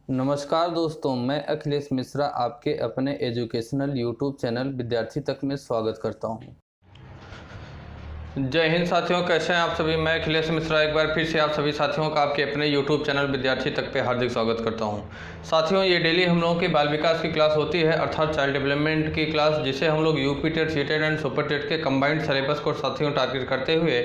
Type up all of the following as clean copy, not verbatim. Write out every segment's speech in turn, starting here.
नमस्कार दोस्तों, मैं अखिलेश मिश्रा आपके अपने एजुकेशनल यूट्यूब चैनल विद्यार्थी तक में स्वागत करता हूं। जय हिंद साथियों, कैसे हैं आप सभी। मैं अखिलेश मिश्रा एक बार फिर से आप सभी साथियों का आपके अपने यूट्यूब चैनल विद्यार्थी तक पे हार्दिक स्वागत करता हूं। साथियों, ये डेली हम लोगों की बाल विकास की क्लास होती है, अर्थात चाइल्ड डेवलपमेंट की क्लास, जिसे हम लोग UP TET, CTET and super TET के कंबाइंड सिलेबस को साथियों टारगेट करते हुए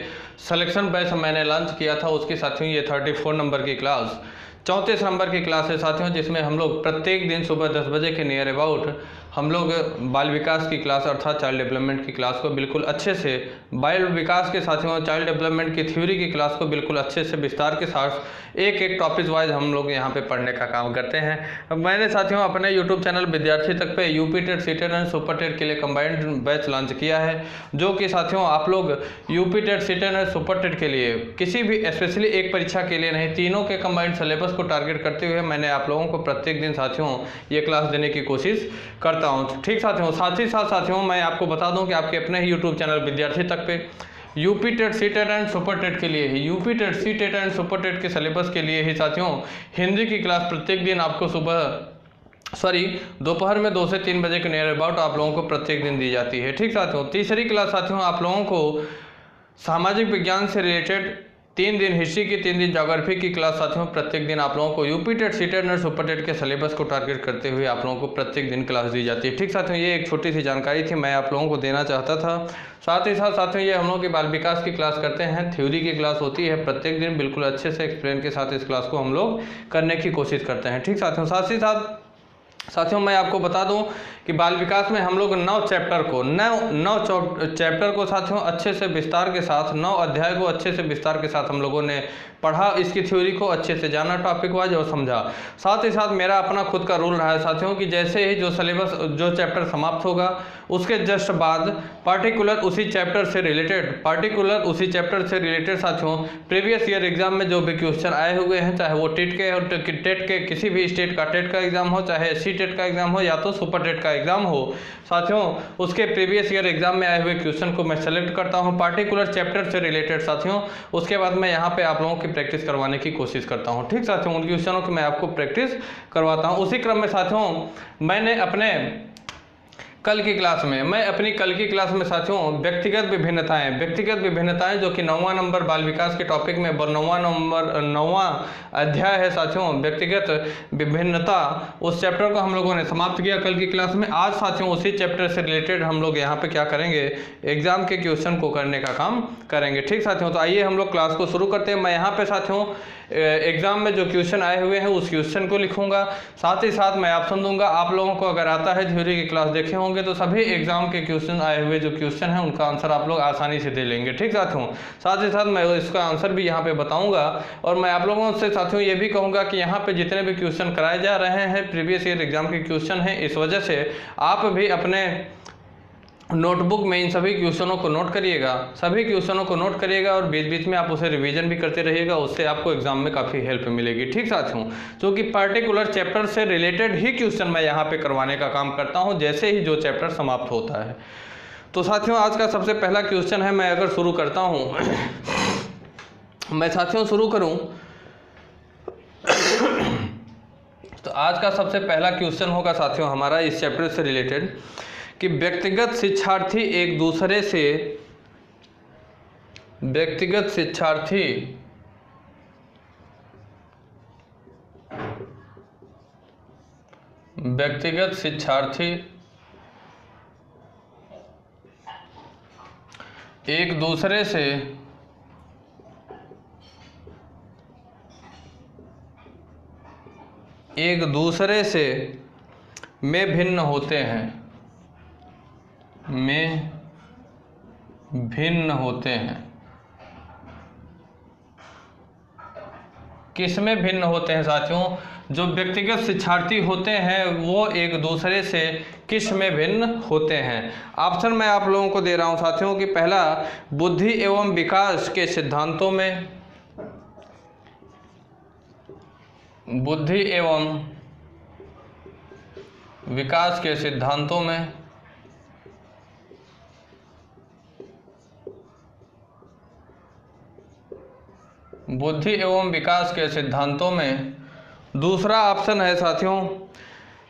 सिलेक्शन बैच मैंने लॉन्च किया था। उसकी साथियों ये 34 नंबर की क्लास, 34 नंबर की क्लास है साथियों, जिसमें हम लोग प्रत्येक दिन सुबह 10 बजे के नियर अबाउट हम लोग बाल विकास की क्लास अर्थात चाइल्ड डेवलपमेंट की क्लास को बिल्कुल अच्छे से, बाल विकास के साथियों चाइल्ड डेवलपमेंट की थ्योरी की क्लास को बिल्कुल अच्छे से विस्तार के साथ एक एक टॉपिक वाइज हम लोग यहाँ पे पढ़ने का काम करते हैं। अब मैंने साथियों अपने यूट्यूब चैनल विद्यार्थी तक पे UP TET, CTET and super TET के लिए कंबाइंड बैच लॉन्च किया है, जो कि साथियों आप लोग UP TET, CTET and super TET के लिए किसी भी स्पेशली एक परीक्षा के लिए नहीं, तीनों के कंबाइंड सिलेबस को टारगेट करते हुए मैंने आप लोगों को प्रत्येक दिन साथियों ये क्लास देने की कोशिश करता हूं। ठीक साथियों, साथ ही साथ साथियों मैं आपको बता दूं कि आपके अपने ही यूट्यूब चैनल विद्यार्थी तक पे UP TET, CTET and super TET के लिए ही, UP TET, CTET and super TET के सिलेबस के लिए ही साथियों हिंदी की क्लास प्रत्येक दिन आपको दोपहर में 2 से 3 बजे के नियर अबाउट आप लोगों को प्रत्येक दिन दी जाती है। ठीक साथियों, तीसरी क्लास साथियों आप लोगों को सामाजिक विज्ञान से रिलेटेड 3 दिन हिस्ट्री की, 3 दिन ज्योग्राफी की क्लास साथियों प्रत्येक दिन आप लोगों को यूपी टेट, सीटेट और सुपर टेट के सिलेबस को टारगेट करते हुए आप लोगों को प्रत्येक दिन क्लास दी जाती है। ठीक साथियों, ये एक छोटी सी जानकारी थी, मैं आप लोगों को देना चाहता था। साथ ही साथ साथियों ये हम लोग की बाल विकास की क्लास करते हैं, थ्योरी की क्लास होती है प्रत्येक दिन, बिल्कुल अच्छे से एक्सप्लेन के साथ इस क्लास को हम लोग करने की कोशिश करते हैं। ठीक साथियों, साथ ही साथियों मैं आपको बता दूं कि बाल विकास में हम लोग 9 चैप्टर को साथियों अच्छे से विस्तार के साथ, 9 अध्याय को अच्छे से विस्तार के साथ हम लोगों ने पढ़ा, इसकी थ्योरी को अच्छे से जाना, टॉपिक वाइज और समझा। साथ ही साथ मेरा अपना खुद का रूल रहा है साथियों कि जैसे ही जो सिलेबस, जो चैप्टर समाप्त होगा उसके जस्ट बाद पार्टिकुलर उसी चैप्टर से रिलेटेड साथियों प्रीवियस ईयर एग्जाम में जो भी क्वेश्चन आए हुए हैं, चाहे वो टेट के किसी भी स्टेट का टेट का एग्जाम हो, चाहे सी टेट का एग्जाम हो या तो सुपर टेट का एग्जाम हो साथियों, उसके प्रीवियस ईयर एग्जाम में आए हुए क्वेश्चन को मैं सेलेक्ट करता हूं पार्टिकुलर चैप्टर से रिलेटेड साथियों। उसके बाद मैं यहां पे आप लोगों की प्रैक्टिस करवाने की कोशिश करता हूं। ठीक साथियों, उन क्वेश्चनों की मैं आपको प्रैक्टिस करवाता हूं। उसी क्रम में साथियों मैंने अपनी कल की क्लास में साथियों व्यक्तिगत विभिन्नताएं जो कि 9वां नंबर बाल विकास के टॉपिक में 9वां अध्याय है साथियों, व्यक्तिगत विभिन्नता, उस चैप्टर को हम लोगों ने समाप्त किया कल की क्लास में। आज साथियों उसी चैप्टर से रिलेटेड हम लोग यहाँ पे क्या करेंगे, एग्जाम के क्वेश्चन को करने का काम करेंगे। ठीक साथियों, तो आइए हम लोग क्लास को शुरू करते हैं। मैं यहाँ पे साथियों एग्जाम में जो क्वेश्चन आए हुए हैं उस क्वेश्चन को लिखूंगा, साथ ही साथ मैं ऑप्शन दूंगा। आप लोगों को अगर आता है, थ्योरी की क्लास देखे होंगे तो सभी एग्जाम के क्वेश्चन आए हुए जो क्वेश्चन हैं उनका आंसर आप लोग आसानी से दे लेंगे। ठीक साथियों, साथ ही साथ मैं इसका आंसर भी यहाँ पे बताऊंगा और मैं आप लोगों से साथियों ये भी कहूँगा कि यहाँ पे जितने भी क्वेश्चन कराए जा रहे हैं प्रीवियस ईयर एग्जाम के क्वेश्चन हैं, इस वजह से आप भी अपने नोटबुक में इन सभी क्वेश्चनों को नोट करिएगा और बीच बीच में आप उसे रिवीजन भी करते रहिएगा, उससे आपको एग्जाम में काफ़ी हेल्प मिलेगी। ठीक साथियों, क्योंकि पार्टिकुलर चैप्टर से रिलेटेड ही क्वेश्चन मैं यहाँ पे करवाने का काम करता हूँ जैसे ही जो चैप्टर समाप्त होता है। तो साथियों आज का सबसे पहला क्वेश्चन है, मैं अगर शुरू करता हूँ मैं साथियों शुरू करूँ तो आज का सबसे पहला क्वेश्चन होगा साथियों हमारा इस चैप्टर से रिलेटेड कि व्यक्तिगत शिक्षार्थी एक दूसरे से में भिन्न होते हैं। किस में भिन्न होते हैं साथियों? जो व्यक्तिगत शिक्षार्थी होते हैं वो एक दूसरे से किस में भिन्न होते हैं? ऑप्शन मैं आप लोगों को दे रहा हूं साथियों कि पहला, बुद्धि एवं विकास के सिद्धांतों में, बुद्धि एवं विकास के सिद्धांतों में, बुद्धि एवं विकास के सिद्धांतों में दूसरा ऑप्शन है साथियों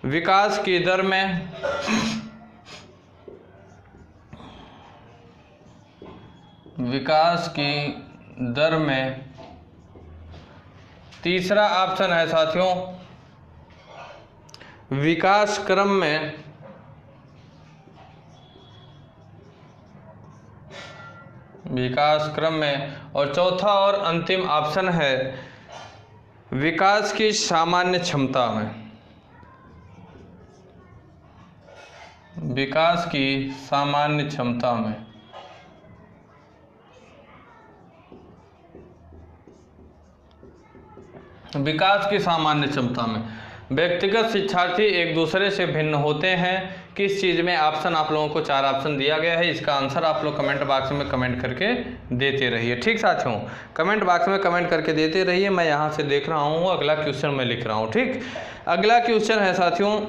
विकास की दर में, विकास की दर में। तीसरा ऑप्शन है साथियों विकास क्रम में, विकास क्रम में। और चौथा और अंतिम ऑप्शन है विकास की सामान्य क्षमता में, विकास की सामान्य क्षमता में। विकास की सामान्य क्षमता में व्यक्तिगत शिक्षार्थी एक दूसरे से भिन्न होते हैं। किस चीज़ में? ऑप्शन आप लोगों को 4 ऑप्शन दिया गया है, इसका आंसर आप लोग कमेंट बॉक्स में कमेंट करके देते रहिए। ठीक साथियों, कमेंट बॉक्स में कमेंट करके देते रहिए। मैं यहाँ से देख रहा हूँ, अगला क्वेश्चन मैं लिख रहा हूँ। ठीक, अगला क्वेश्चन है साथियों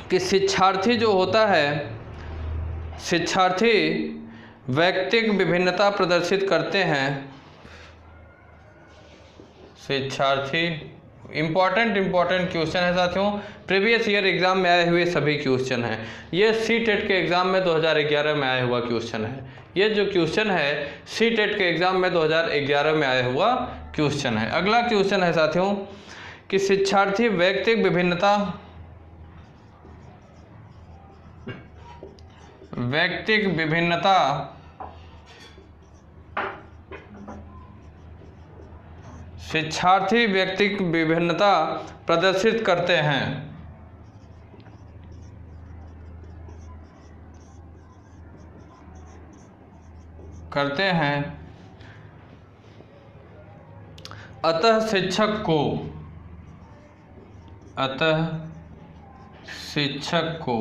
कि शिक्षार्थी जो होता है, शिक्षार्थी व्यक्तिगत विभिन्नता प्रदर्शित करते हैं। शिक्षार्थी इम्पॉर्टेंट क्वेश्चन है साथियों, प्रीवियस ईयर एग्जाम में आए हुए सभी क्वेश्चन हैं। ये सी टेट के एग्जाम में 2011 में आया हुआ क्वेश्चन है। ये जो क्वेश्चन है सी टेट के एग्जाम में 2011 में आया हुआ क्वेश्चन है। अगला क्वेश्चन है साथियों कि शिक्षार्थी व्यक्तिगत विभिन्नता, व्यक्तिगत विभिन्नता शिक्षार्थी व्यक्तिगत विभिन्नता प्रदर्शित करते हैं। अतः शिक्षक को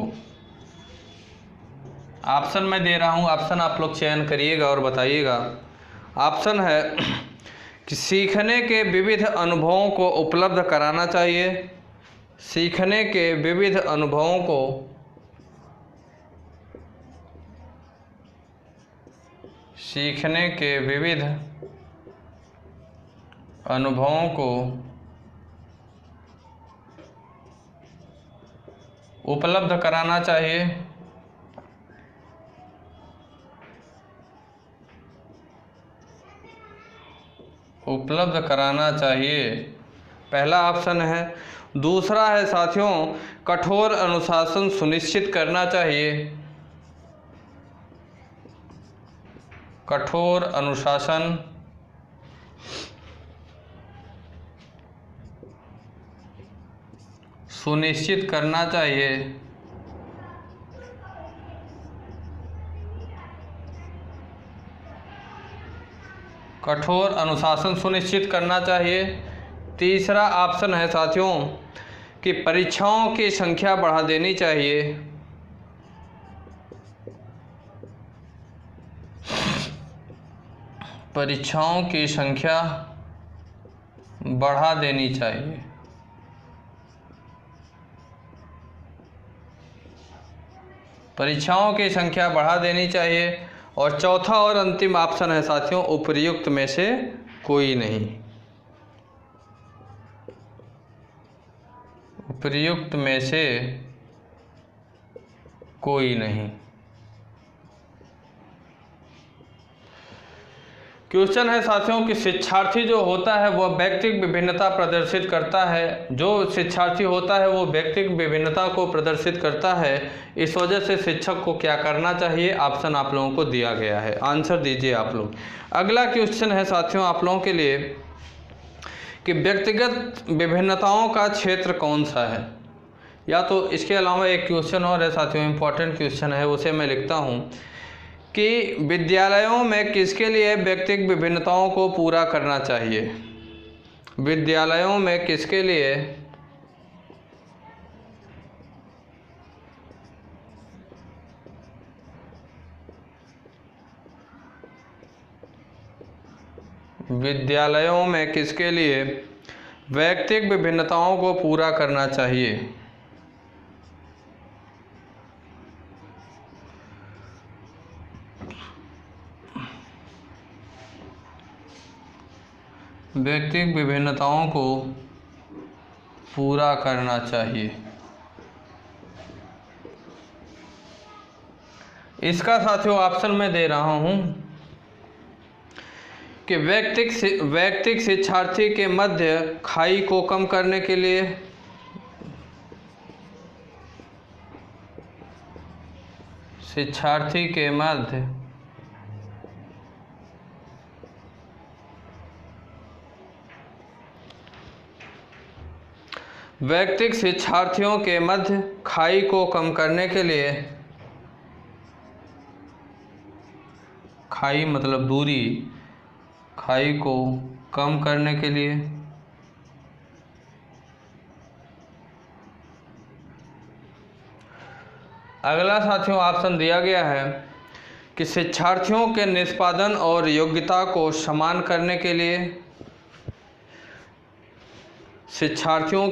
ऑप्शन मैं दे रहा हूं, ऑप्शन आप लोग चयन करिएगा और बताइएगा। ऑप्शन है कि सीखने के विविध अनुभवों को उपलब्ध कराना चाहिए, सीखने के विविध अनुभवों को उपलब्ध कराना चाहिए। उपलब्ध कराना चाहिए, पहला ऑप्शन है। दूसरा है साथियों कठोर अनुशासन सुनिश्चित करना चाहिए, कठोर अनुशासन सुनिश्चित करना चाहिए। कठोर अनुशासन सुनिश्चित करना चाहिए। तीसरा ऑप्शन है साथियों कि परीक्षाओं की संख्या बढ़ा देनी चाहिए, परीक्षाओं की संख्या बढ़ा देनी चाहिए। परीक्षाओं की संख्या बढ़ा देनी चाहिए। और चौथा और अंतिम ऑप्शन है साथियों उपर्युक्त में से कोई नहीं, उपर्युक्त में से कोई नहीं। क्वेश्चन है साथियों कि शिक्षार्थी जो होता है वह व्यक्तिगत विभिन्नता प्रदर्शित करता है। जो शिक्षार्थी होता है वो व्यक्तिगत विभिन्नता को प्रदर्शित करता है, इस वजह से शिक्षक को क्या करना चाहिए? ऑप्शन आप लोगों को दिया गया है, आंसर दीजिए आप लोग। अगला क्वेश्चन है साथियों आप लोगों के लिए कि व्यक्तिगत विभिन्नताओं का क्षेत्र कौन सा है? या तो इसके अलावा एक क्वेश्चन और है साथियों, इम्पोर्टेंट क्वेश्चन है, उसे मैं लिखता हूँ कि विद्यालयों में किसके लिए व्यक्तिगत विभिन्नताओं को पूरा करना चाहिए? विद्यालयों में किसके लिए व्यक्तिगत विभिन्नताओं को पूरा करना चाहिए? व्यक्तिगत विभिन्नताओं को पूरा करना चाहिए। इसका साथियों ऑप्शन मैं दे रहा हूं कि वैयक्तिक शिक्षार्थी के मध्य खाई को कम करने के लिए, शिक्षार्थी के मध्य वैयक्तिक शिक्षार्थियों के मध्य खाई को कम करने के लिए, खाई मतलब दूरी, खाई को कम करने के लिए अगला साथियों ऑप्शन दिया गया है कि शिक्षार्थियों के निष्पादन और योग्यता को समान करने के लिए, शिक्षार्थियों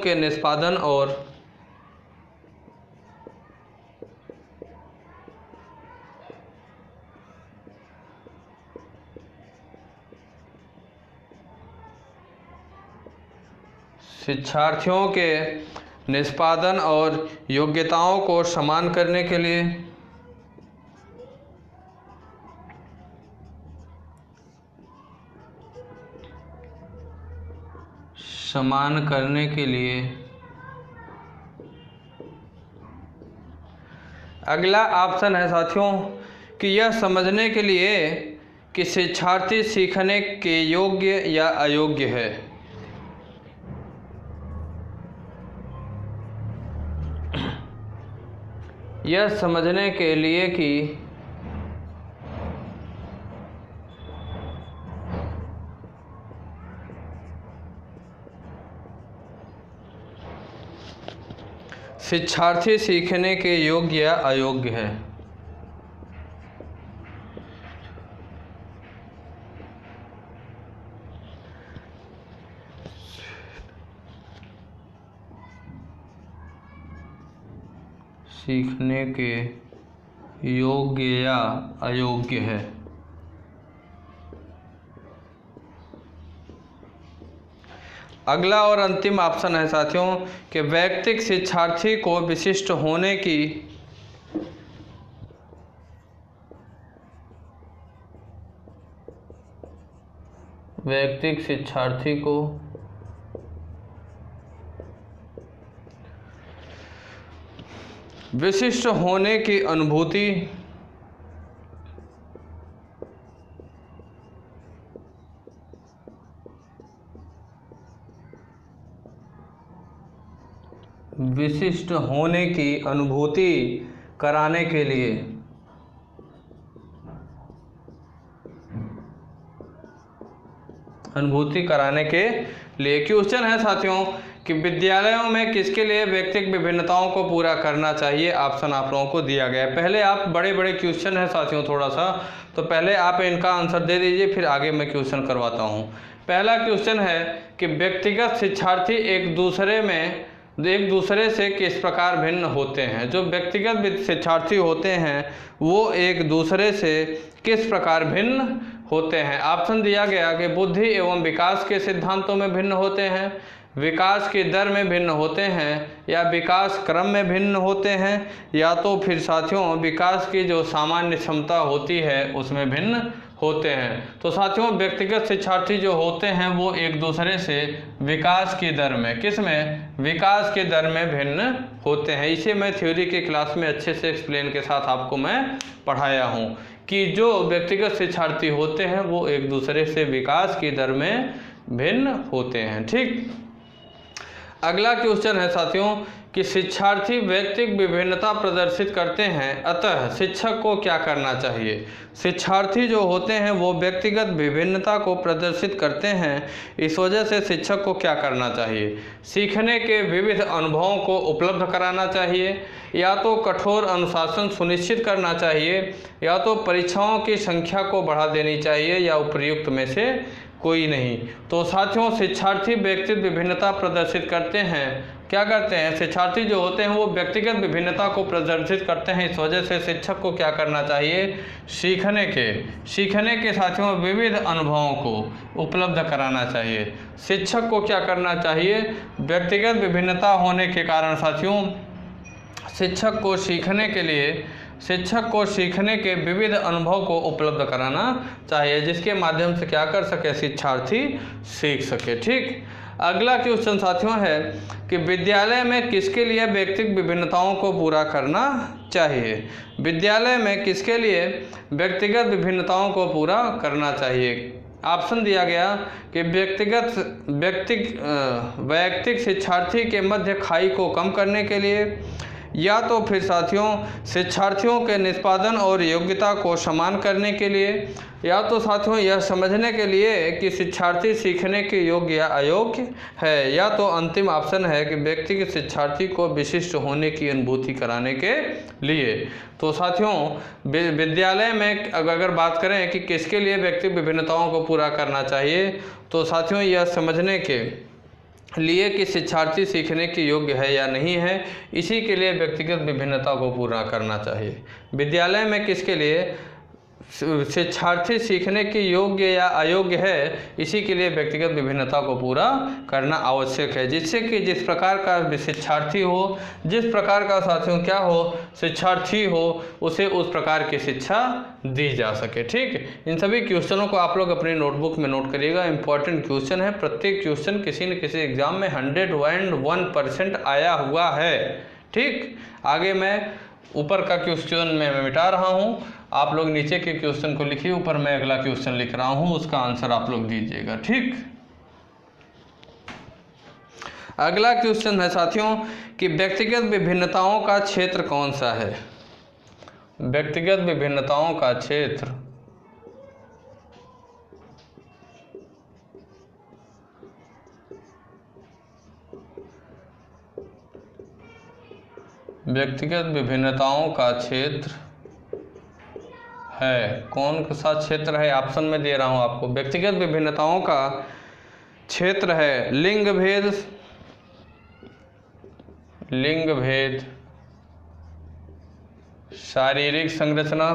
के निष्पादन और योग्यताओं को समान करने के लिए, समान करने के लिए अगला ऑप्शन है साथियों कि यह समझने के लिए कि शिक्षार्थी सीखने के योग्य या अयोग्य है। यह समझने के लिए कि शिक्षार्थी सीखने के योग्य या अयोग्य है। सीखने के योग्य या अयोग्य है। अगला और अंतिम ऑप्शन है साथियों कि वैयक्तिक शिक्षार्थी को विशिष्ट होने की विशिष्ट होने की अनुभूति कराने के लिए क्वेश्चन है साथियों कि विद्यालयों में किसके लिए व्यक्तिगत विभिन्नताओं को पूरा करना चाहिए। ऑप्शन आप लोगों को दिया गया है। पहले आप बड़े क्वेश्चन है साथियों, थोड़ा सा तो पहले आप इनका आंसर दे दीजिए, फिर आगे मैं क्वेश्चन करवाता हूँ। पहला क्वेश्चन है कि व्यक्तिगत शिक्षार्थी एक दूसरे से किस प्रकार भिन्न होते हैं। जो व्यक्तिगत शिक्षार्थी होते हैं वो एक दूसरे से किस प्रकार भिन्न होते हैं। ऑप्शन दिया गया कि बुद्धि एवं विकास के सिद्धांतों में भिन्न होते हैं, विकास की दर में भिन्न होते हैं, या विकास क्रम में भिन्न होते हैं, या तो फिर साथियों विकास की जो सामान्य क्षमता होती है उसमें भिन्न होते हैं। तो साथियों व्यक्तिगत शिक्षार्थी जो होते हैं वो एक दूसरे से विकास की दर में भिन्न होते हैं। इसे मैं थ्योरी के क्लास में अच्छे से एक्सप्लेन के साथ आपको मैं पढ़ाया हूँ कि जो व्यक्तिगत शिक्षार्थी होते हैं वो एक दूसरे से विकास की दर में भिन्न होते हैं। ठीक, अगला क्वेश्चन है साथियों कि शिक्षार्थी व्यक्तिगत विभिन्नता प्रदर्शित करते हैं, अतः शिक्षक को क्या करना चाहिए। शिक्षार्थी जो होते हैं वो व्यक्तिगत विभिन्नता को प्रदर्शित करते हैं, इस वजह से शिक्षक को क्या करना चाहिए। सीखने के विविध अनुभवों को उपलब्ध कराना चाहिए, या तो कठोर अनुशासन सुनिश्चित करना चाहिए, या तो परीक्षाओं की संख्या को बढ़ा देनी चाहिए, या उपर्युक्त में से कोई नहीं। तो साथियों शिक्षार्थी व्यक्तिगत विभिन्नता प्रदर्शित करते हैं। क्या करते हैं? शिक्षार्थी जो होते हैं वो व्यक्तिगत विभिन्नता को प्रदर्शित करते हैं। इस वजह से शिक्षक को क्या करना चाहिए? सीखने के साथियों विविध अनुभवों को उपलब्ध कराना चाहिए। शिक्षक को क्या करना चाहिए? व्यक्तिगत विभिन्नता होने के कारण साथियों शिक्षक को सीखने के विविध अनुभव को उपलब्ध कराना चाहिए, जिसके माध्यम से क्या कर सके? शिक्षार्थी सीख सके। ठीक। अगला क्वेश्चन साथियों है कि विद्यालय में किसके लिए व्यक्तिगत विभिन्नताओं को पूरा करना चाहिए? विद्यालय में किसके लिए व्यक्तिगत विभिन्नताओं को पूरा करना चाहिए? ऑप्शन दिया गया कि वैयक्तिक शिक्षार्थी के मध्य खाई को कम करने के लिए, या तो फिर साथियों शिक्षार्थियों के निष्पादन और योग्यता को समान करने के लिए, या तो साथियों यह समझने के लिए कि शिक्षार्थी सीखने के योग्य या अयोग्य है, या तो अंतिम ऑप्शन है कि व्यक्तिगत शिक्षार्थी को विशिष्ट होने की अनुभूति कराने के लिए। तो साथियों विद्यालय में अगर बात करें कि किसके लिए व्यक्तिगत विभिन्नताओं को पूरा करना चाहिए, तो साथियों यह समझने के लिए कि शिक्षार्थी सीखने के योग्य है या नहीं है, इसी के लिए व्यक्तिगत विभिन्नता को पूरा करना चाहिए। विद्यालय में किसके लिए? शिक्षार्थी सीखने के योग्य या अयोग्य है, इसी के लिए व्यक्तिगत विभिन्नता को पूरा करना आवश्यक है, जिससे कि जिस प्रकार का शिक्षार्थी हो, जिस प्रकार का साथियों क्या हो? शिक्षार्थी हो, उसे उस प्रकार की शिक्षा दी जा सके। ठीक। इन सभी क्वेश्चनों को आप लोग अपनी नोटबुक में नोट करिएगा। इंपॉर्टेंट क्वेश्चन है। प्रत्येक क्वेश्चन किसी न किसी एग्जाम में 101% आया हुआ है। ठीक। आगे मैं ऊपर का क्वेश्चन मैं मिटा रहा हूँ, आप लोग नीचे के क्वेश्चन को लिखिए, ऊपर मैं अगला क्वेश्चन लिख रहा हूँ, उसका आंसर आप लोग दीजिएगा। ठीक। अगला क्वेश्चन है साथियों कि व्यक्तिगत विभिन्नताओं का क्षेत्र कौन सा है? व्यक्तिगत विभिन्नताओं का क्षेत्र है। कौन सा क्षेत्र है? ऑप्शन में दे रहा हूं आपको। व्यक्तिगत विभिन्नताओं का क्षेत्र है लिंग भेद, शारीरिक संरचना,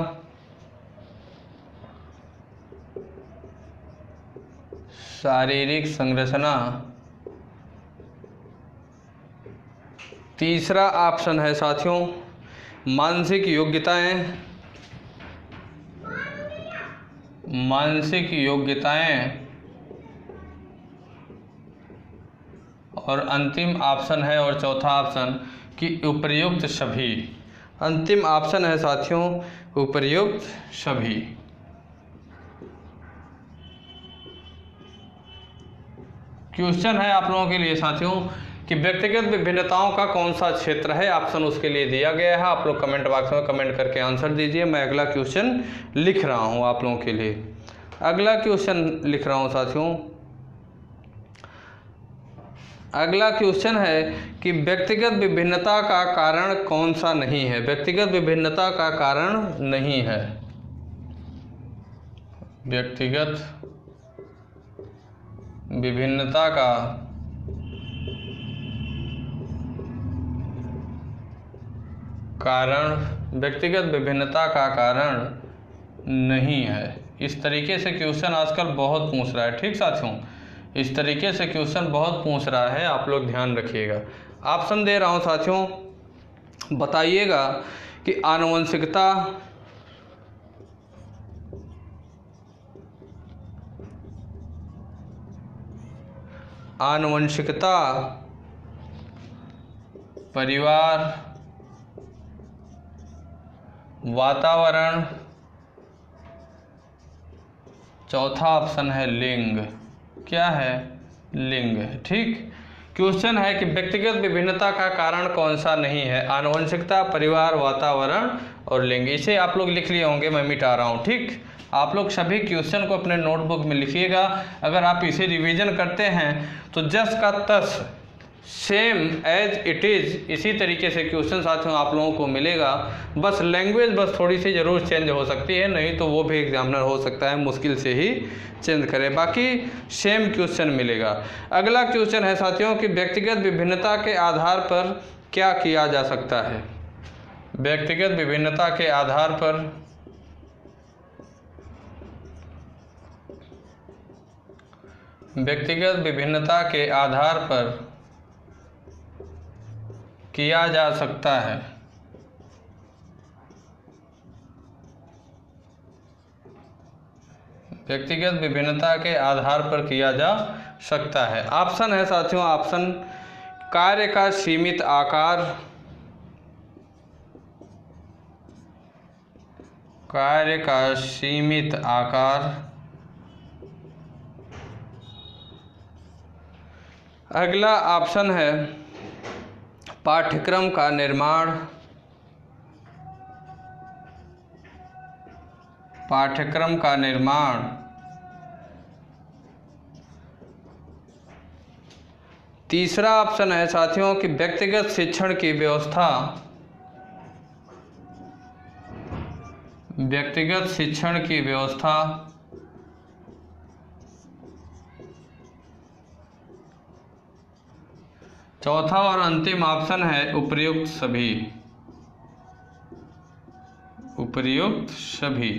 तीसरा ऑप्शन है साथियों मानसिक योग्यताएं, और अंतिम ऑप्शन है और चौथा ऑप्शन कि उपर्युक्त सभी। अंतिम ऑप्शन है साथियों उपर्युक्त सभी। क्वेश्चन है आप लोगों के लिए साथियों कि व्यक्तिगत विभिन्नताओं का कौन सा क्षेत्र है? ऑप्शन उसके लिए दिया गया है। आप लोग कमेंट बॉक्स में कमेंट करके आंसर दीजिए। मैं अगला क्वेश्चन लिख रहा हूं आप लोगों के लिए। अगला क्वेश्चन लिख रहा हूं साथियों। अगला क्वेश्चन है कि व्यक्तिगत विभिन्नता का कारण कौन सा नहीं है? व्यक्तिगत विभिन्नता का कारण नहीं है। व्यक्तिगत विभिन्नता का कारण नहीं है। इस तरीके से क्वेश्चन आजकल बहुत पूछ रहा है। ठीक साथियों, इस तरीके से क्वेश्चन बहुत पूछ रहा है, आप लोग ध्यान रखिएगा। ऑप्शन दे रहा हूं साथियों, बताइएगा कि आनुवंशिकता, परिवार, वातावरण, चौथा ऑप्शन है लिंग। क्या है? लिंग है। ठीक। क्वेश्चन है कि व्यक्तिगत विभिन्नता का कारण कौन सा नहीं है? आनुवंशिकता, परिवार, वातावरण और लिंग। इसे आप लोग लिख लिए होंगे, मैं मिटा रहा हूँ। ठीक। आप लोग सभी क्वेश्चन को अपने नोटबुक में लिखिएगा। अगर आप इसे रिवीजन करते हैं तो जस का तस सेम एज इट इज़, इसी तरीके से क्वेश्चन साथियों आप लोगों को मिलेगा। बस लैंग्वेज बस थोड़ी सी ज़रूर चेंज हो सकती है, नहीं तो वो भी एग्जामिनर हो सकता है मुश्किल से ही चेंज करे, बाकी सेम क्वेश्चन मिलेगा। अगला क्वेश्चन है साथियों कि व्यक्तिगत विभिन्नता के आधार पर क्या किया जा सकता है। व्यक्तिगत विभिन्नता के आधार पर व्यक्तिगत विभिन्नता के आधार पर किया जा सकता है। व्यक्तिगत विभिन्नता के आधार पर किया जा सकता है। ऑप्शन है साथियों, ऑप्शन कार्य का सीमित आकार, कार्य का सीमित आकार, अगला ऑप्शन है पाठ्यक्रम का निर्माण, पाठ्यक्रम का निर्माण, तीसरा ऑप्शन है साथियों कि व्यक्तिगत शिक्षण की व्यवस्था, व्यक्तिगत शिक्षण की व्यवस्था, चौथा और अंतिम ऑप्शन है उपर्युक्त सभी, उपर्युक्त सभी।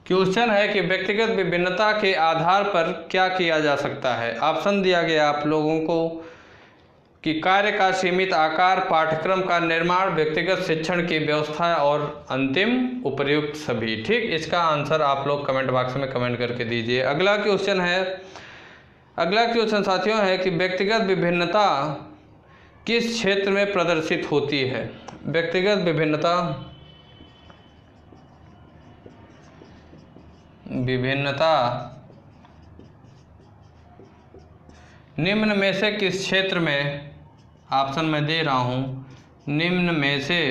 क्वेश्चन है कि व्यक्तिगत विभिन्नता के आधार पर क्या किया जा सकता है। ऑप्शन दिया गया आप लोगों को कि कार्य का सीमित आकार, पाठ्यक्रम का निर्माण, व्यक्तिगत शिक्षण की व्यवस्था और अंतिम उपर्युक्त सभी। ठीक, इसका आंसर आप लोग कमेंट बॉक्स में कमेंट करके दीजिए। अगला क्वेश्चन है, अगला क्वेश्चन साथियों है कि व्यक्तिगत विभिन्नता किस क्षेत्र में प्रदर्शित होती है। व्यक्तिगत विभिन्नता, विभिन्नता निम्न में से किस क्षेत्र में, ऑप्शन मैं दे रहा हूँ, निम्न में से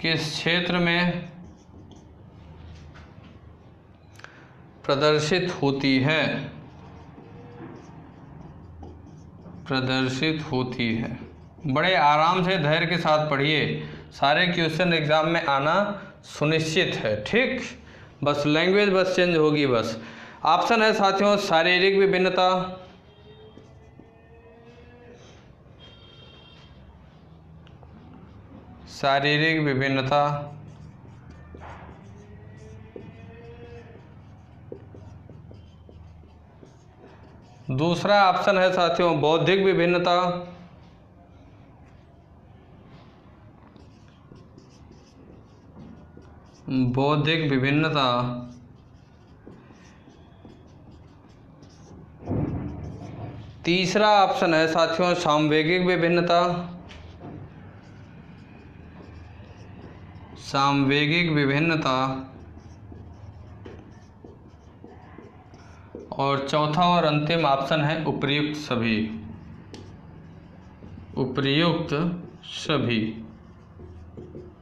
किस क्षेत्र में प्रदर्शित होती है, प्रदर्शित होती है। बड़े आराम से धैर्य के साथ पढ़िए, सारे क्वेश्चन एग्जाम में आना सुनिश्चित है। ठीक, बस लैंग्वेज बस चेंज होगी बस। ऑप्शन है साथियों शारीरिक विभिन्नता, शारीरिक विभिन्नता, दूसरा ऑप्शन है साथियों बौद्धिक विभिन्नता, बौद्धिक विभिन्नता, तीसरा ऑप्शन है साथियों सामवेगिक विभिन्नता, सामवेगिक विभिन्नता, और चौथा और अंतिम ऑप्शन है उपर्युक्त सभी, उपर्युक्त सभी।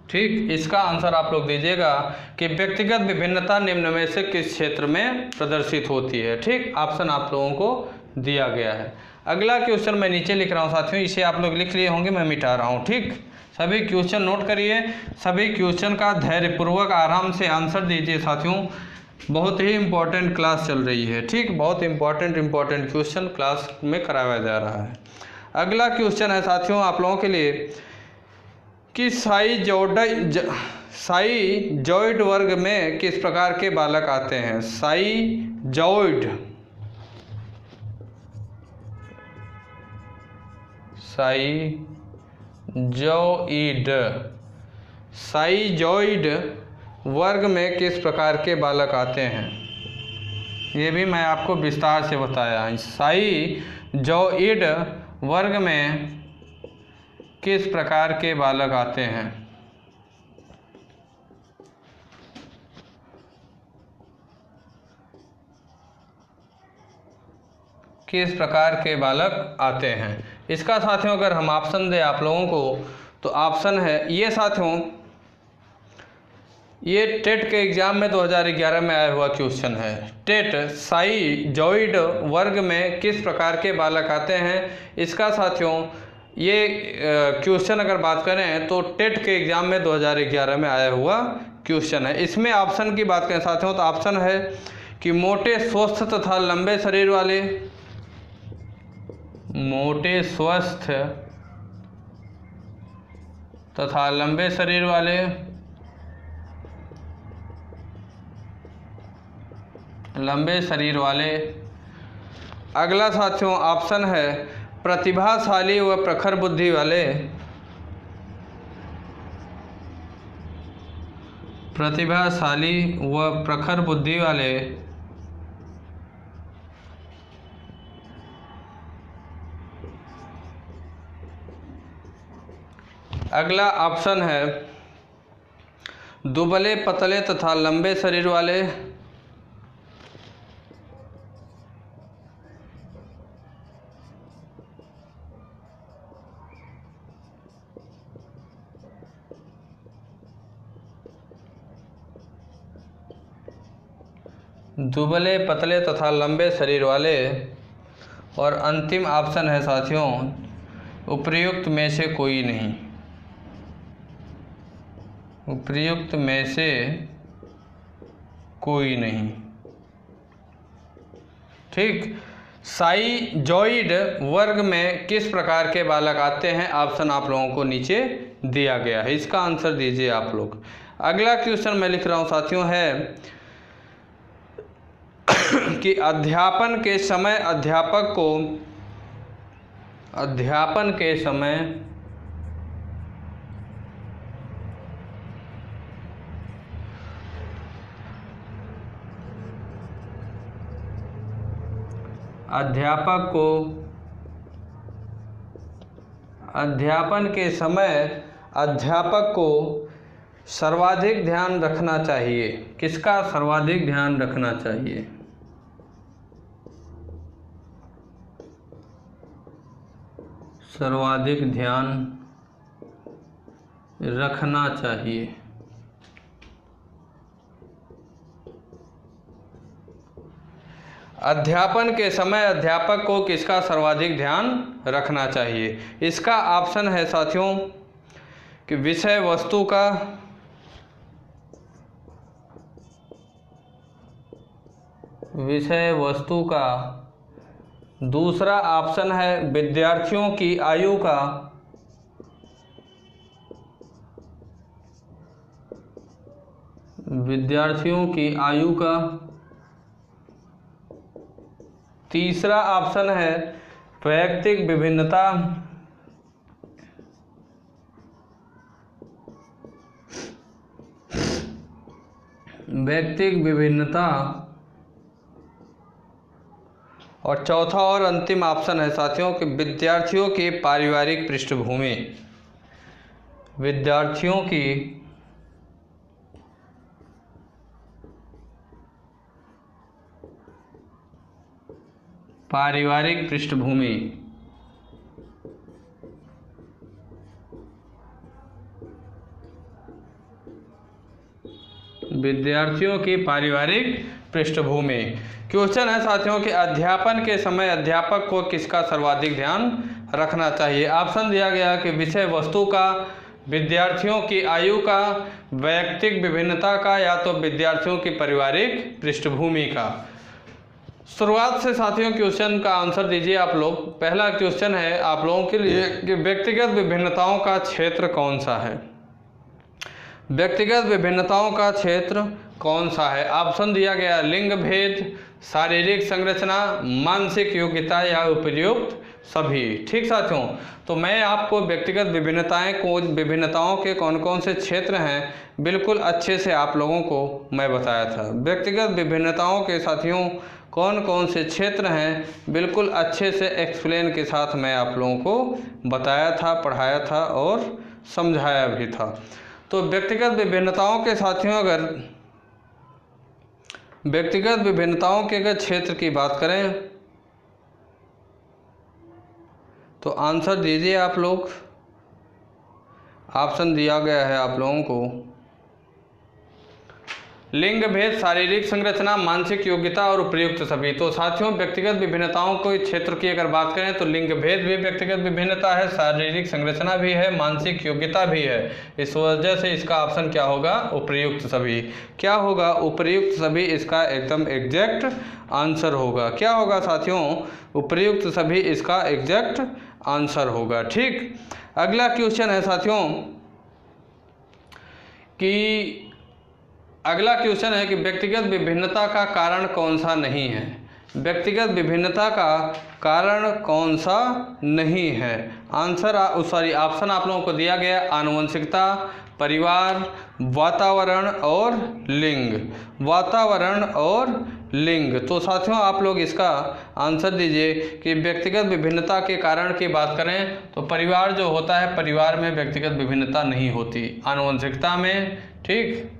ठीक, इसका आंसर आप लोग दीजिएगा कि व्यक्तिगत विभिन्नता निम्न में से किस क्षेत्र में प्रदर्शित होती है। ठीक, ऑप्शन आप लोगों को दिया गया है। अगला क्वेश्चन मैं नीचे लिख रहा हूँ साथियों, इसे आप लोग लिख लिए होंगे, मैं मिटा रहा हूँ। ठीक, सभी क्वेश्चन नोट करिए, सभी क्वेश्चन का धैर्यपूर्वक आराम से आंसर दीजिए साथियों। बहुत ही इम्पोर्टेंट क्लास चल रही है। ठीक, बहुत इम्पोर्टेंट क्वेश्चन क्लास में कराया जा रहा है। अगला क्वेश्चन है साथियों आप लोगों के लिए कि साइजॉइड वर्ग में किस प्रकार के बालक आते हैं। साइजॉइड, साइजॉइड वर्ग में किस प्रकार के बालक आते हैं, ये भी मैं आपको विस्तार से बताया है। साइजॉइड वर्ग में किस प्रकार के बालक आते हैं। किस प्रकार के बालक आते हैं, इसका साथियों अगर हम ऑप्शन दें आप लोगों को तो ऑप्शन है ये साथियों ये टेट के एग्ज़ाम में 2011 में आया हुआ क्वेश्चन है। टेट साइजॉइड वर्ग में किस प्रकार के बालक आते हैं, इसका साथियों ये क्वेश्चन अगर बात करें तो टेट के एग्ज़ाम में 2011 में आया हुआ क्वेश्चन है। इसमें ऑप्शन की बात करें साथियों तो ऑप्शन है कि मोटे स्वस्थ तथा लंबे शरीर वाले, मोटे स्वस्थ तथा लंबे शरीर वाले, लंबे शरीर वाले। अगला साथियों ऑप्शन है प्रतिभाशाली व प्रखर बुद्धि वाले, प्रतिभाशाली व प्रखर बुद्धि वाले। अगला ऑप्शन है दुबले पतले तथा लंबे शरीर वाले, दुबले पतले तथा लंबे शरीर वाले। और अंतिम ऑप्शन है साथियों उपर्युक्त में से कोई नहीं, उपर्युक्त में से कोई नहीं। ठीक, साइजॉइड वर्ग में किस प्रकार के बालक आते हैं, ऑप्शन आप लोगों को नीचे दिया गया है, इसका आंसर दीजिए आप लोग। अगला क्वेश्चन मैं लिख रहा हूं साथियों है कि अध्यापन के समय अध्यापक को, अध्यापन के समय अध्यापक को, अध्यापन के समय अध्यापक को सर्वाधिक ध्यान रखना चाहिए। किसका सर्वाधिक ध्यान रखना चाहिए, सर्वाधिक ध्यान रखना चाहिए। अध्यापन के समय अध्यापक को किसका सर्वाधिक ध्यान रखना चाहिए, इसका ऑप्शन है साथियों कि विषय वस्तु का, विषय वस्तु का। दूसरा ऑप्शन है विद्यार्थियों की आयु का, विद्यार्थियों की आयु का। तीसरा ऑप्शन है वैयक्तिक विभिन्नता, वैयक्तिक विभिन्नता। और चौथा और अंतिम ऑप्शन है साथियों कि विद्यार्थियों की पारिवारिक पृष्ठभूमि, विद्यार्थियों की पारिवारिक पृष्ठभूमि। विद्यार्थियों की पारिवारिक पृष्ठभूमि। क्वेश्चन है साथियों कि अध्यापन के समय अध्यापक को किसका सर्वाधिक ध्यान रखना चाहिए। ऑप्शन दिया गया कि विषय वस्तु का, विद्यार्थियों की आयु का, वैयक्तिक विभिन्नता का, या तो विद्यार्थियों की पारिवारिक पृष्ठभूमि का। शुरुआत से साथियों क्वेश्चन का आंसर दीजिए आप लोग। पहला क्वेश्चन है आप लोगों के लिए कि व्यक्तिगत विभिन्नताओं का क्षेत्र कौन सा है, व्यक्तिगत विभिन्नताओं का क्षेत्र कौन सा है। ऑप्शन दिया गया लिंग भेद, शारीरिक संरचना, मानसिक योग्यता या उपर्युक्त सभी। ठीक साथियों, तो मैं आपको व्यक्तिगत विभिन्नताओं के कौन कौन से क्षेत्र हैं बिल्कुल अच्छे से आप लोगों को मैं बताया था। व्यक्तिगत विभिन्नताओं के साथियों कौन कौन से क्षेत्र हैं बिल्कुल अच्छे से एक्सप्लेन के साथ मैं आप लोगों को बताया था, पढ़ाया था और समझाया भी था। तो व्यक्तिगत विभिन्नताओं के साथियों अगर व्यक्तिगत विभिन्नताओं के अगर क्षेत्र की बात करें तो आंसर दीजिए आप लोग। ऑप्शन दिया गया है आप लोगों को लिंग भेद, शारीरिक संरचना, मानसिक योग्यता और उपयुक्त सभी। तो साथियों व्यक्तिगत विभिन्नताओं को क्षेत्र की अगर बात करें तो लिंग भेद भी व्यक्तिगत विभिन्नता है, शारीरिक संरचना भी है, मानसिक योग्यता भी है। इस वजह से इसका ऑप्शन क्या होगा? उपयुक्त सभी। क्या होगा? उपयुक्त सभी इसका एकदम एग्जैक्ट आंसर होगा। क्या होगा साथियों? उपयुक्त सभी इसका एग्जैक्ट आंसर होगा। ठीक, अगला क्वेश्चन है साथियों कि अगला क्वेश्चन है कि व्यक्तिगत विभिन्नता का कारण कौन सा नहीं है? व्यक्तिगत विभिन्नता का कारण कौन सा नहीं है? ऑप्शन आप लोगों को दिया गया आनुवंशिकता, परिवार, वातावरण और लिंग। वातावरण और लिंग। तो साथियों आप लोग इसका आंसर दीजिए कि व्यक्तिगत विभिन्नता के कारण की बात करें तो परिवार जो होता है, परिवार में व्यक्तिगत विभिन्नता नहीं होती। आनुवंशिकता में, ठीक,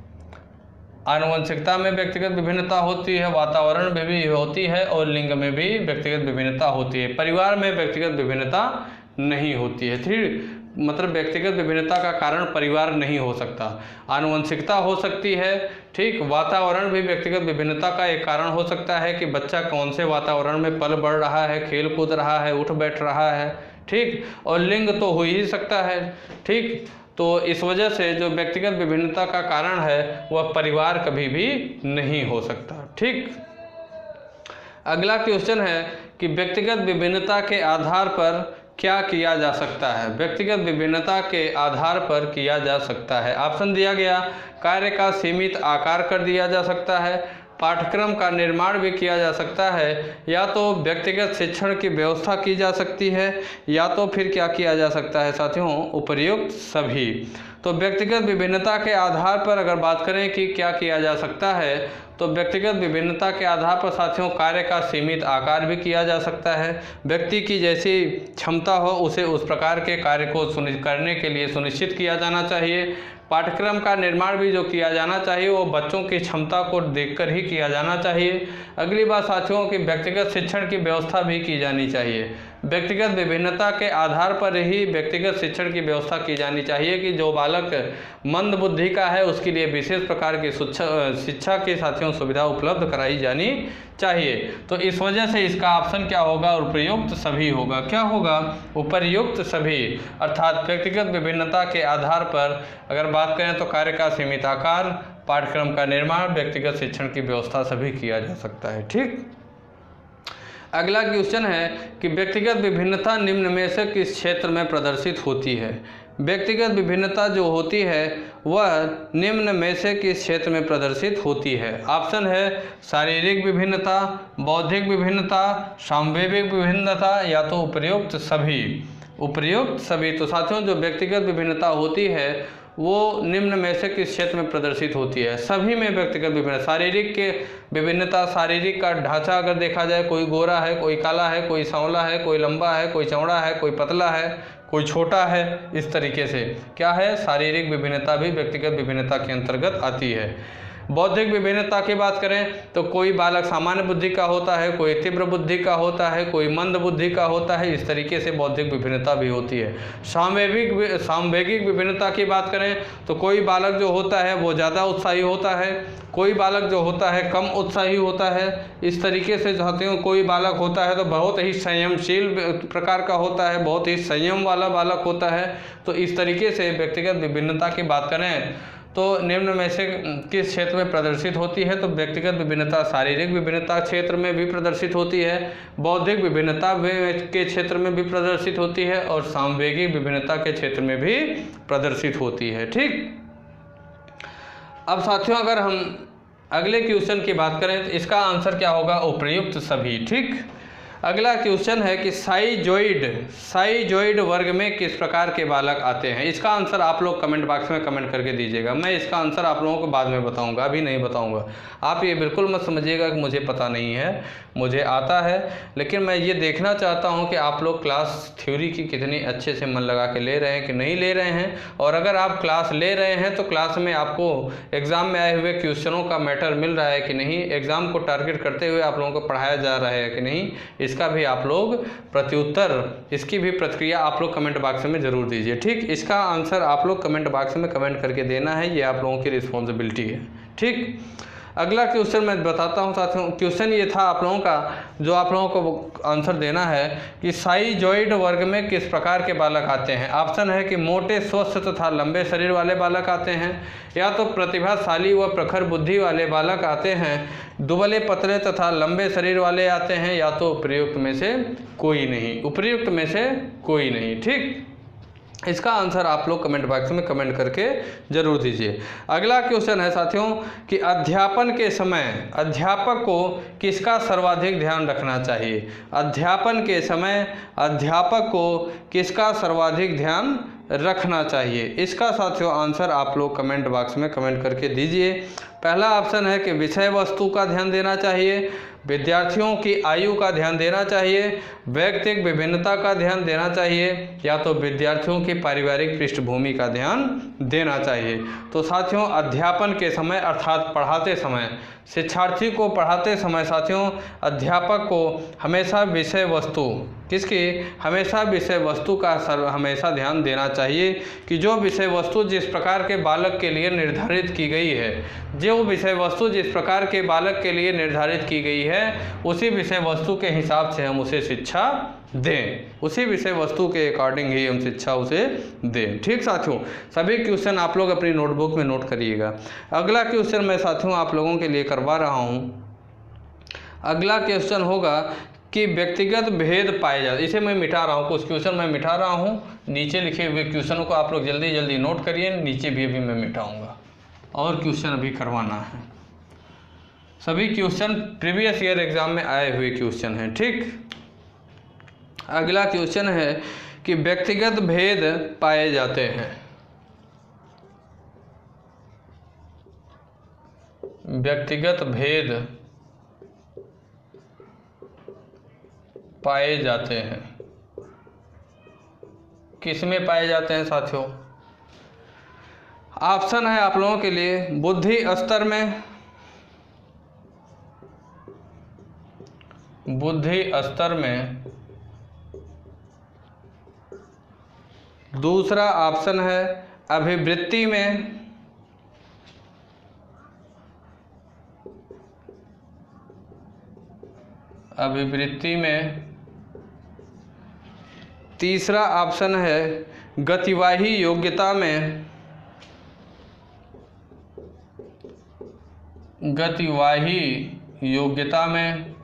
आनुवंशिकता में व्यक्तिगत विभिन्नता होती है, वातावरण में भी होती है और लिंग में भी व्यक्तिगत विभिन्नता होती है। परिवार में व्यक्तिगत विभिन्नता नहीं होती है। ठीक, मतलब व्यक्तिगत विभिन्नता का कारण परिवार नहीं हो सकता। आनुवंशिकता हो सकती है, ठीक, वातावरण भी व्यक्तिगत विभिन्नता का एक कारण हो सकता है कि बच्चा कौन से वातावरण में पल बढ़ रहा है, खेल कूद रहा है, उठ बैठ रहा है, ठीक, और लिंग तो हो ही सकता है। ठीक, तो इस वजह से जो व्यक्तिगत विभिन्नता का कारण है वह परिवार कभी भी नहीं हो सकता। ठीक, अगला क्वेश्चन है कि व्यक्तिगत विभिन्नता के आधार पर क्या किया जा सकता है? व्यक्तिगत विभिन्नता के आधार पर किया जा सकता है। ऑप्शन दिया गया, कार्य का सीमित आकार कर दिया जा सकता है, पाठ्यक्रम का निर्माण भी किया जा सकता है, या तो व्यक्तिगत शिक्षण की व्यवस्था की जा सकती है, या तो फिर क्या किया जा सकता है साथियों? उपयुक्त सभी। तो व्यक्तिगत विभिन्नता के आधार पर अगर बात करें कि क्या किया जा सकता है तो व्यक्तिगत विभिन्नता के आधार पर साथियों कार्य का सीमित आकार भी किया जा सकता है। व्यक्ति की जैसी क्षमता हो उसे उस प्रकार के कार्य को करने के लिए सुनिश्चित किया जाना चाहिए। पाठ्यक्रम का निर्माण भी जो किया जाना चाहिए वो बच्चों की क्षमता को देखकर ही किया जाना चाहिए। अगली बात साथियों कि व्यक्तिगत शिक्षण की व्यवस्था भी की जानी चाहिए। व्यक्तिगत विभिन्नता के आधार पर ही व्यक्तिगत शिक्षण की व्यवस्था की जानी चाहिए कि जो बालक मंद बुद्धि का है उसके लिए विशेष प्रकार की शिक्षा की साथियों सुविधा उपलब्ध कराई जानी चाहिए। तो इस वजह से इसका ऑप्शन क्या होगा? उपयुक्त सभी होगा। क्या होगा? उपयुक्त सभी। अर्थात व्यक्तिगत विभिन्नता के आधार पर अगर बात करें तो कार्य का सीमित आकार, पाठ्यक्रम का निर्माण, व्यक्तिगत शिक्षण की व्यवस्था सभी किया जा सकता है। ठीक, अगला क्वेश्चन है कि व्यक्तिगत विभिन्नता निम्न में से किस क्षेत्र में प्रदर्शित होती है? व्यक्तिगत विभिन्नता जो होती है वह निम्न में से किस क्षेत्र में प्रदर्शित होती है? ऑप्शन है शारीरिक विभिन्नता, बौद्धिक विभिन्नता, सांवेगिक विभिन्नता, या तो उपयुक्त सभी। उपयुक्त सभी। तो साथियों जो व्यक्तिगत विभिन्नता होती है वो निम्न में से किस क्षेत्र में प्रदर्शित होती है? सभी में व्यक्तिगत विभिन्नता। शारीरिक के विभिन्नता, शारीरिक का ढांचा अगर देखा जाए, कोई गोरा है, कोई काला है, कोई सांवला है, कोई लंबा है, कोई चौड़ा है, कोई पतला है, कोई छोटा है, इस तरीके से क्या है? शारीरिक विभिन्नता भी व्यक्तिगत विभिन्नता के अंतर्गत आती है। बौद्धिक विभिन्नता की बात करें तो कोई बालक सामान्य बुद्धि का होता है, कोई तीव्र बुद्धि का होता है, कोई मंद बुद्धि का होता है, इस तरीके से बौद्धिक विभिन्नता भी होती है। सांवेगिक विभिन्नता की बात करें तो कोई बालक जो होता है वो ज़्यादा उत्साही होता है, कोई बालक जो होता है कम उत्साही होता है। इस तरीके से साथियों कोई बालक होता है तो बहुत ही संयमशील प्रकार का होता है, बहुत ही संयम वाला बालक होता है। तो इस तरीके से व्यक्तिगत विभिन्नता की बात करें तो निम्न में से किस क्षेत्र में प्रदर्शित होती है? तो व्यक्तिगत विभिन्नता शारीरिक विभिन्नता क्षेत्र में भी प्रदर्शित होती है, बौद्धिक विभिन्नता के क्षेत्र में भी प्रदर्शित होती है और सांवेगिक विभिन्नता के क्षेत्र में भी प्रदर्शित होती है। ठीक, अब साथियों अगर हम अगले क्वेश्चन की बात करें तो इसका आंसर क्या होगा? उपयुक्त सभी। ठीक, अगला क्वेश्चन है कि साइजोइड वर्ग में किस प्रकार के बालक आते हैं? इसका आंसर आप लोग कमेंट बॉक्स में कमेंट करके दीजिएगा। मैं इसका आंसर आप लोगों को बाद में बताऊंगा, अभी नहीं बताऊंगा। आप ये बिल्कुल मत समझिएगा कि मुझे पता नहीं है, मुझे आता है, लेकिन मैं ये देखना चाहता हूँ कि आप लोग क्लास थ्योरी की कितनी अच्छे से मन लगा के ले रहे हैं कि नहीं ले रहे हैं। और अगर आप क्लास ले रहे हैं तो क्लास में आपको एग्ज़ाम में आए हुए क्वेश्चनों का मैटर मिल रहा है कि नहीं, एग्ज़ाम को टारगेट करते हुए आप लोगों को पढ़ाया जा रहा है कि नहीं, इसका भी आप लोग प्रत्युत्तर, इसकी भी प्रतिक्रिया आप लोग कमेंट बॉक्स में ज़रूर दीजिए। ठीक, इसका आंसर आप लोग कमेंट बॉक्स में कमेंट करके देना है, ये आप लोगों की रिस्पॉन्सिबिलिटी है। ठीक। अगला क्वेश्चन मैं बताता हूँ साथियों। क्वेश्चन ये था आप लोगों का, जो आप लोगों को आंसर देना है कि साइजॉइड वर्ग में किस प्रकार के बालक आते हैं। ऑप्शन है कि मोटे, स्वस्थ तथा लंबे शरीर वाले बालक आते हैं, या तो प्रतिभाशाली व प्रखर बुद्धि वाले बालक आते हैं, दुबले पतले तथा लंबे शरीर वाले आते हैं, या तो उपर्युक्त में से कोई नहीं। उपर्युक्त में से कोई नहीं। ठीक, इसका आंसर आप लोग कमेंट बॉक्स में कमेंट करके जरूर दीजिए। अगला क्वेश्चन है साथियों कि अध्यापन के समय अध्यापक को किसका सर्वाधिक ध्यान रखना चाहिए। अध्यापन के समय अध्यापक को किसका सर्वाधिक ध्यान रखना चाहिए। इसका साथियों आंसर आप लोग कमेंट बॉक्स में कमेंट करके दीजिए। पहला ऑप्शन है कि विषय वस्तु का ध्यान देना चाहिए, विद्यार्थियों की आयु का ध्यान देना चाहिए, व्यक्तिगत विभिन्नता का ध्यान देना चाहिए, या तो विद्यार्थियों की पारिवारिक पृष्ठभूमि का ध्यान देना चाहिए। तो साथियों अध्यापन के समय अर्थात पढ़ाते समय, शिक्षार्थी को पढ़ाते समय साथियों अध्यापक को हमेशा विषय वस्तु किसकी हमेशा विषय वस्तु का हमेशा ध्यान देना चाहिए कि जो विषय वस्तु जिस प्रकार के बालक के लिए निर्धारित की गई है, जो विषय वस्तु जिस प्रकार के बालक के लिए निर्धारित की गई है उसी विषय वस्तु के हिसाब से हम उसे शिक्षा दें, उसी विषय वस्तु के अकॉर्डिंग ही हम शिक्षा उसे दें। ठीक साथियों, सभी क्वेश्चन आप लोग अपनी नोटबुक में नोट करिएगा। अगला क्वेश्चन मैं साथियों आप लोगों के लिए करवा रहा हूँ। अगला क्वेश्चन होगा कि व्यक्तिगत भेद पाए जाते, इसे मैं मिटा रहा हूँ, कुछ क्वेश्चन मैं मिटा रहा हूँ। नीचे लिखे हुए क्वेश्चनों को आप लोग जल्दी जल्दी नोट करिए, नीचे भी अभी मैं मिटाऊँगा और क्वेश्चन अभी करवाना है। सभी क्वेश्चन प्रीवियस ईयर एग्जाम में आए हुए क्वेश्चन हैं। ठीक, अगला क्वेश्चन है कि व्यक्तिगत भेद पाए जाते हैं। व्यक्तिगत भेद पाए जाते हैं, किस में पाए जाते हैं साथियों। ऑप्शन है आप लोगों के लिए बुद्धि स्तर में, बुद्धि स्तर में, दूसरा ऑप्शन है अभिवृत्ति में, अभिवृत्ति में, तीसरा ऑप्शन है गतिवाही योग्यता में, गतिवाही योग्यता में,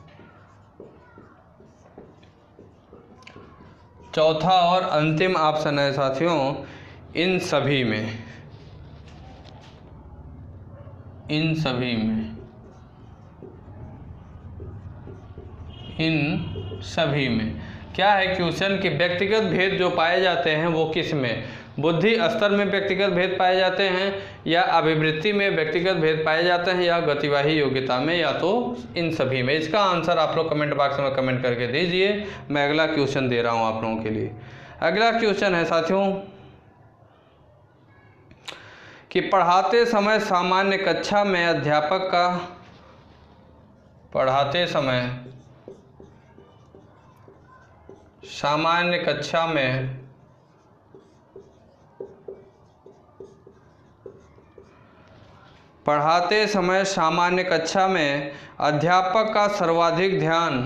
चौथा और अंतिम ऑप्शन है साथियों इन सभी में, इन सभी में, इन सभी में। क्या है क्वेश्चन कि व्यक्तिगत भेद जो पाए जाते हैं वो किस में, बुद्धि स्तर में व्यक्तिगत भेद पाए जाते हैं, या अभिवृत्ति में व्यक्तिगत भेद पाए जाते हैं, या गतिवाही योग्यता में, या तो इन सभी में। इसका आंसर आप लोग कमेंट बॉक्स में कमेंट करके दीजिए। मैं अगला क्वेश्चन दे रहा हूं आप लोगों के लिए। अगला क्वेश्चन है साथियों कि पढ़ाते समय सामान्य कक्षा में अध्यापक का, पढ़ाते समय सामान्य कक्षा में पढ़ाते समय सामान्य कक्षा में अध्यापक का सर्वाधिक ध्यान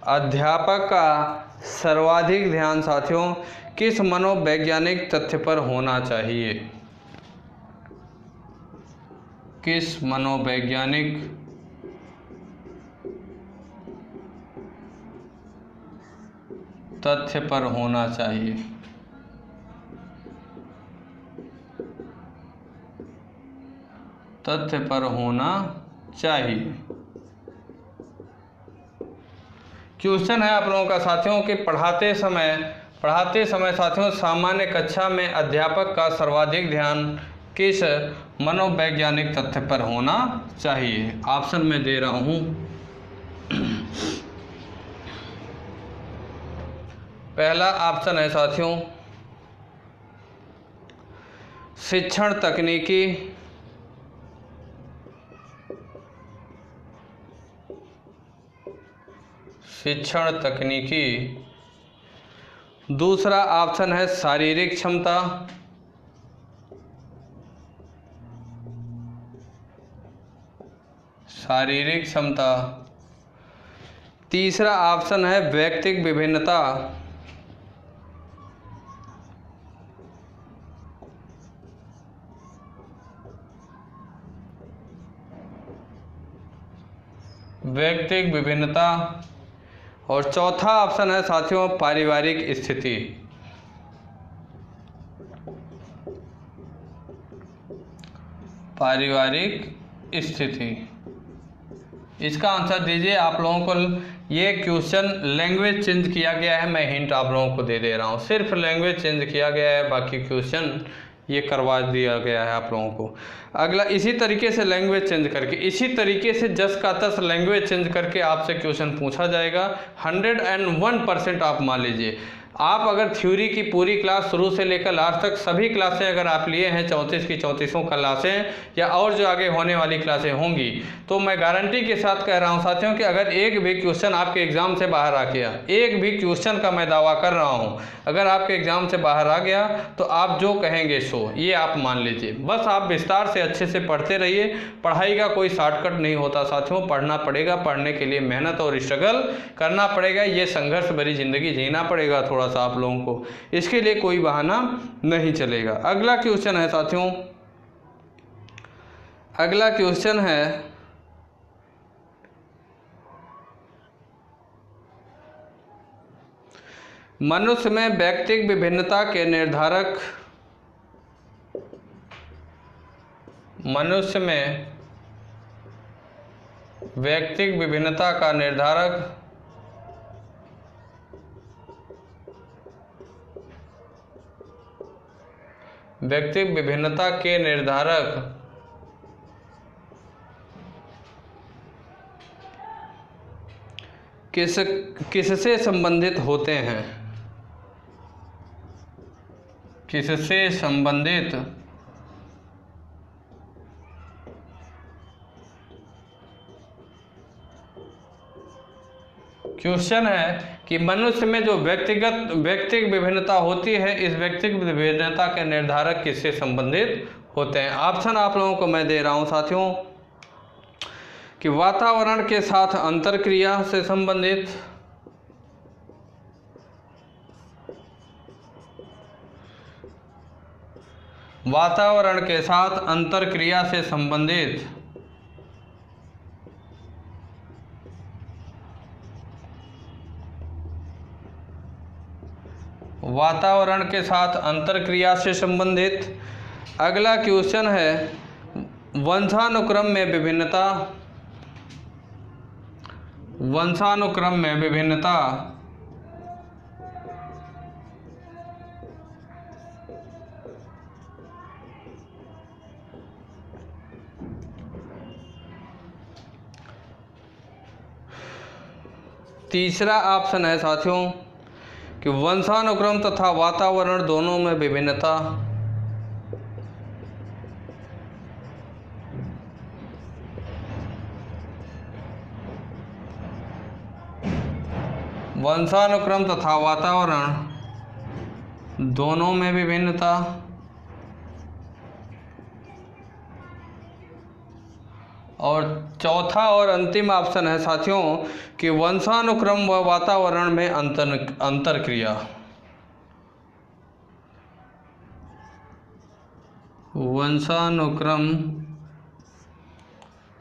अध्यापक का सर्वाधिक ध्यान साथियों किस मनोवैज्ञानिक तथ्य पर होना चाहिए, किस मनोवैज्ञानिक तथ्य पर होना चाहिए। तथ्य पर होना चाहिए। क्वेश्चन है आप लोगों का साथियों कि पढ़ाते समय साथियों सामान्य कक्षा में अध्यापक का सर्वाधिक ध्यान किस मनोवैज्ञानिक तथ्य पर होना चाहिए। ऑप्शन में दे रहा हूं। पहला ऑप्शन है साथियों शिक्षण तकनीकी, शिक्षण तकनीकी। दूसरा ऑप्शन है शारीरिक क्षमता। शारीरिक क्षमता। तीसरा ऑप्शन है व्यक्तिगत विभिन्नता। व्यक्तिगत विभिन्नता। और चौथा ऑप्शन है साथियों पारिवारिक स्थिति। पारिवारिक स्थिति। इसका आंसर दीजिए। आप लोगों को ये क्वेश्चन लैंग्वेज चेंज किया गया है, मैं हिंट आप लोगों को दे दे रहा हूँ, सिर्फ लैंग्वेज चेंज किया गया है, बाकी क्वेश्चन ये करवा दिया गया है आप लोगों को। अगला इसी तरीके से लैंग्वेज चेंज करके, इसी तरीके से 10 का 10 लैंग्वेज चेंज करके आपसे क्वेश्चन पूछा जाएगा। 101% आप मान लीजिए। आप अगर थ्योरी की पूरी क्लास शुरू से लेकर लास्ट तक सभी क्लासें अगर आप लिए हैं 34 की 34 क्लासें या और जो आगे होने वाली क्लासें होंगी, तो मैं गारंटी के साथ कह रहा हूं साथियों कि अगर एक भी क्वेश्चन आपके एग्ज़ाम से बाहर आ गया, एक भी क्वेश्चन का मैं दावा कर रहा हूं, अगर आपके एग्ज़ाम से बाहर आ गया तो आप जो कहेंगे सो, ये आप मान लीजिए। बस आप विस्तार से अच्छे से पढ़ते रहिए। पढ़ाई का कोई शॉर्टकट नहीं होता साथियों, पढ़ना पड़ेगा, पढ़ने के लिए मेहनत और स्ट्रगल करना पड़ेगा, ये संघर्ष भरी ज़िंदगी जीना पड़ेगा थोड़ा सा आप लोगों को, इसके लिए कोई बहाना नहीं चलेगा। अगला क्वेश्चन है साथियों, अगला क्वेश्चन है मनुष्य में व्यक्तिगत विभिन्नता के निर्धारक। मनुष्य में व्यक्तिगत विभिन्नता का निर्धारक। व्यक्तिगत विभिन्नता के निर्धारक किससे संबंधित होते हैं? किससे संबंधित? क्वेश्चन है कि मनुष्य में जो व्यक्तिगत विभिन्नता होती है, इस व्यक्तिगत विभिन्नता के निर्धारक किससे संबंधित होते हैं? ऑप्शन आप लोगों को मैं दे रहा हूं साथियों कि वातावरण के साथ अंतरक्रिया से संबंधित, वातावरण के साथ अंतरक्रिया से संबंधित, वातावरण के साथ अंतरक्रिया से संबंधित। अगला क्वेश्चन है वंशानुक्रम में विभिन्नता। वंशानुक्रम में विभिन्नता। तीसरा ऑप्शन है साथियों कि वंशानुक्रम तथा वातावरण दोनों में विभिन्नता। वंशानुक्रम तथा वातावरण दोनों में विभिन्नता। और चौथा और अंतिम ऑप्शन है साथियों कि वंशानुक्रम व वातावरण में अंतरक्रिया। वंशानुक्रम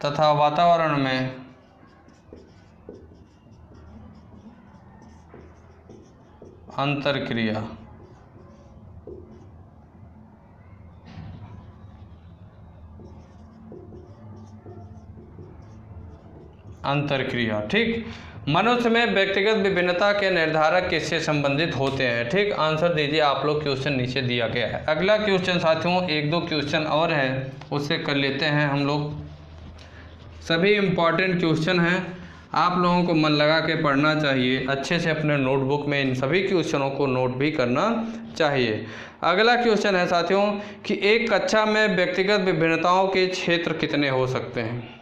तथा वातावरण में अंतरक्रिया। अंतरक्रिया, ठीक। मनुष्य में व्यक्तिगत विभिन्नता के निर्धारक किससे संबंधित होते हैं? ठीक, आंसर दीजिए आप लोग। क्वेश्चन नीचे दिया गया है। अगला क्वेश्चन साथियों, एक दो क्वेश्चन और है, उससे कर लेते हैं हम लोग। सभी इम्पॉर्टेंट क्वेश्चन हैं, आप लोगों को मन लगा के पढ़ना चाहिए, अच्छे से अपने नोटबुक में इन सभी क्वेश्चनों को नोट भी करना चाहिए। अगला क्वेश्चन है साथियों कि एक कक्षा में व्यक्तिगत विभिन्नताओं के क्षेत्र कितने हो सकते हैं?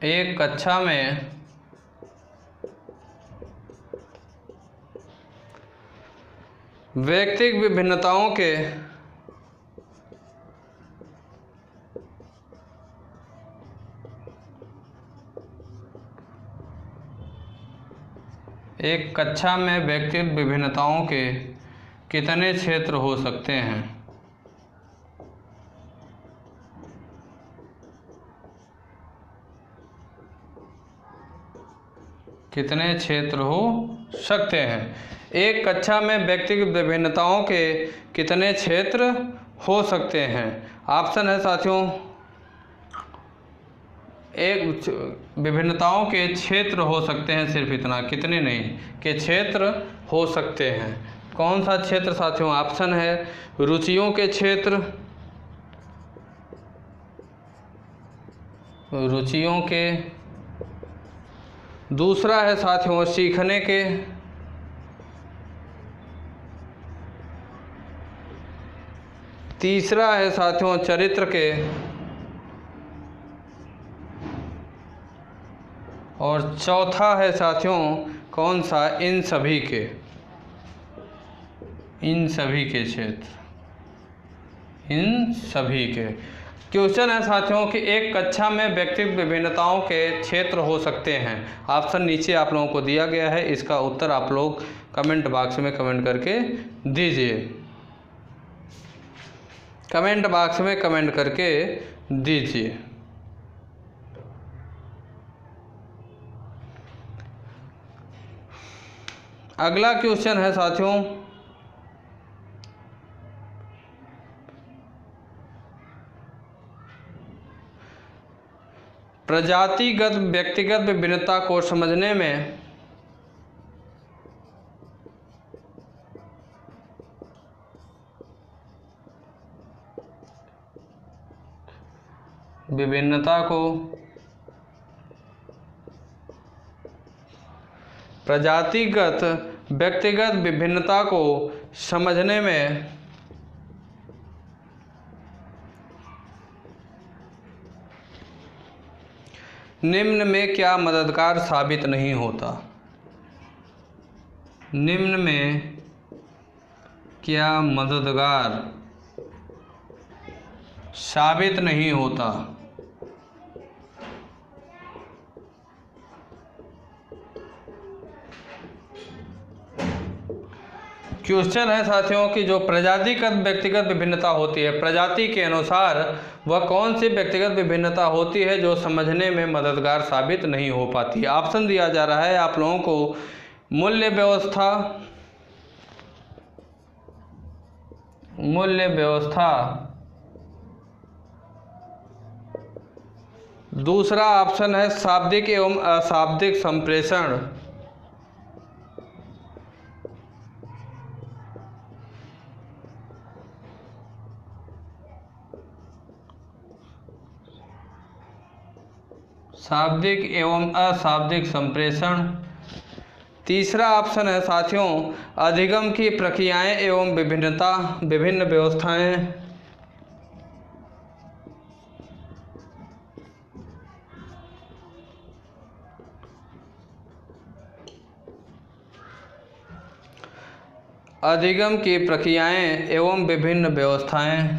एक कक्षा में व्यक्तिगत विभिन्नताओं के एक कक्षा में व्यक्तिगत विभिन्नताओं के कितने क्षेत्र हो सकते हैं? कितने क्षेत्र हो सकते हैं? एक कक्षा में व्यक्तिगत विभिन्नताओं के कितने क्षेत्र हो सकते हैं? ऑप्शन है साथियों, एक विभिन्नताओं के क्षेत्र हो सकते हैं, सिर्फ इतना, कितने नहीं, के क्षेत्र हो सकते हैं। कौन सा क्षेत्र साथियों? ऑप्शन है रुचियों के क्षेत्र, रुचियों के, दूसरा है साथियों सीखने के, तीसरा है साथियों चरित्र के, और चौथा है साथियों कौन सा? इन सभी के, इन सभी के क्षेत्र, इन सभी के। क्वेश्चन है साथियों कि एक कक्षा में व्यक्तिगत विभिन्नताओं के क्षेत्र हो सकते हैं। ऑप्शन नीचे आप लोगों को दिया गया है, इसका उत्तर आप लोग कमेंट बॉक्स में कमेंट करके दीजिए, कमेंट बॉक्स में कमेंट करके दीजिए। अगला क्वेश्चन है साथियों, प्रजातिगत व्यक्तिगत विभिन्नता को समझने में विभिन्नता को, प्रजातिगत व्यक्तिगत विभिन्नता को समझने में निम्न में क्या मददगार साबित नहीं होता? निम्न में क्या मददगार साबित नहीं होता? क्वेश्चन है साथियों कि जो प्रजातिगत व्यक्तिगत विभिन्नता होती है, प्रजाति के अनुसार वह कौन सी व्यक्तिगत विभिन्नता होती है जो समझने में मददगार साबित नहीं हो पाती? ऑप्शन दिया जा रहा है आप लोगों को, मूल्य व्यवस्था, मूल्य व्यवस्था, दूसरा ऑप्शन है शाब्दिक एवं अशाब्दिक संप्रेषण, शाब्दिक एवं अशाब्दिक संप्रेषण, तीसरा ऑप्शन है साथियों अधिगम की प्रक्रियाएं एवं विभिन्नता, विभिन्न व्यवस्थाएं, अधिगम की प्रक्रियाएं एवं विभिन्न व्यवस्थाएं,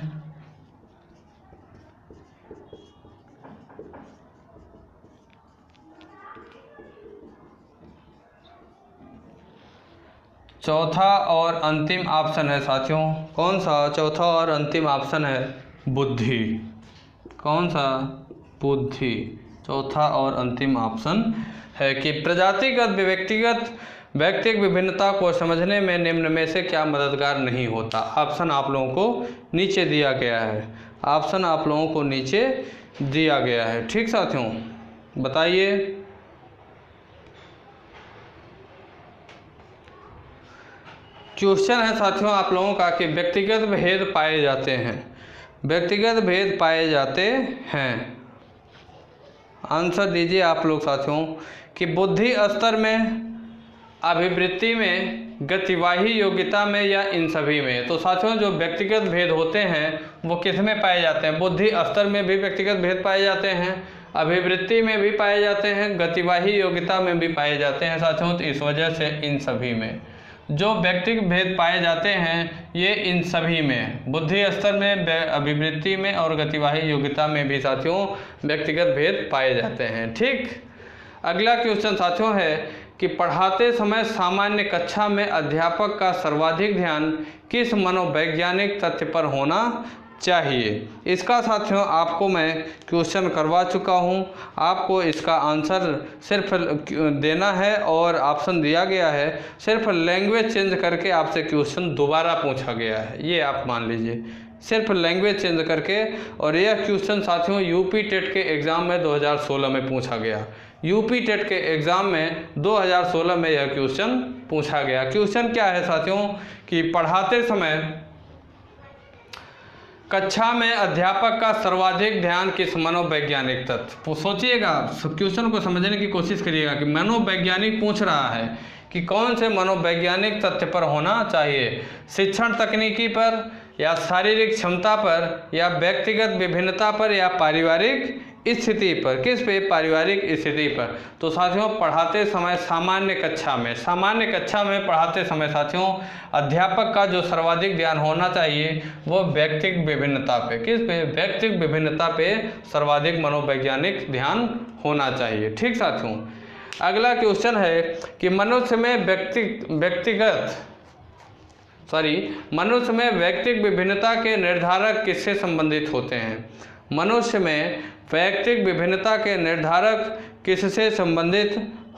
चौथा और अंतिम ऑप्शन है साथियों कौन सा? चौथा और अंतिम ऑप्शन है बुद्धि। कौन सा? बुद्धि। चौथा और अंतिम ऑप्शन है कि प्रजातिगत व्यक्तिगत विभिन्नता को समझने में निम्न में से क्या मददगार नहीं होता? ऑप्शन आप लोगों को नीचे दिया गया है, ऑप्शन आप लोगों को नीचे दिया गया है। ठीक साथियों, बताइए। क्वेश्चन है साथियों आप लोगों का कि व्यक्तिगत भेद पाए जाते हैं, व्यक्तिगत भेद पाए जाते हैं। आंसर दीजिए आप लोग साथियों कि बुद्धि स्तर में, अभिवृत्ति में, गतिवाही योग्यता में या इन सभी में। तो साथियों जो व्यक्तिगत भेद होते हैं वो किस में पाए जाते हैं? बुद्धि स्तर में भी व्यक्तिगत भेद पाए जाते हैं, अभिवृत्ति में भी पाए जाते हैं, गतिवाही योग्यता में भी पाए जाते हैं साथियों। तो इस वजह से इन सभी में जो व्यक्तिगत भेद पाए जाते हैं ये इन सभी में, बुद्धि स्तर में, अभिवृत्ति में और गतिवाही योग्यता में भी साथियों व्यक्तिगत भेद पाए जाते हैं। ठीक, अगला क्वेश्चन साथियों है कि पढ़ाते समय सामान्य कक्षा में अध्यापक का सर्वाधिक ध्यान किस मनोवैज्ञानिक तथ्य पर होना चाहिए। इसका साथियों आपको मैं क्वेश्चन करवा चुका हूं, आपको इसका आंसर सिर्फ देना है और ऑप्शन दिया गया है, सिर्फ लैंग्वेज चेंज करके आपसे क्वेश्चन दोबारा पूछा गया है, ये आप मान लीजिए, सिर्फ लैंग्वेज चेंज करके। और यह क्वेश्चन साथियों यूपी टेट के एग्ज़ाम में 2016 में पूछा गया। यूपी टेट के एग्ज़ाम में 2016 में यह क्वेश्चन पूछा गया। क्वेश्चन क्या है साथियों कि पढ़ाते समय कक्षा में अध्यापक का सर्वाधिक ध्यान किस मनोवैज्ञानिक तत्व। सोचिएगा, क्वेश्चन को समझने की कोशिश करिएगा कि मनोवैज्ञानिक पूछ रहा है कि कौन से मनोवैज्ञानिक तथ्य पर होना चाहिए, शिक्षण तकनीकी पर या शारीरिक क्षमता पर या व्यक्तिगत विभिन्नता पर या पारिवारिक स्थिति पर। किस पे? पारिवारिक स्थिति पर। तो साथियों पढ़ाते समय सामान्य कक्षा में पढ़ाते समय साथियों अध्यापक का जो सर्वाधिक ध्यान होना चाहिए वो व्यक्तिगत विभिन्नता पे। किस पे? व्यक्तिगत विभिन्नता पे सर्वाधिक मनोवैज्ञानिक ध्यान होना चाहिए। ठीक साथियों, अगला क्वेश्चन है कि मनुष्य में व्यक्तिगत विभिन्नता के निर्धारक किससे संबंधित होते हैं। मनुष्य में वैयक्तिक विभिन्नता के निर्धारक किससे संबंधित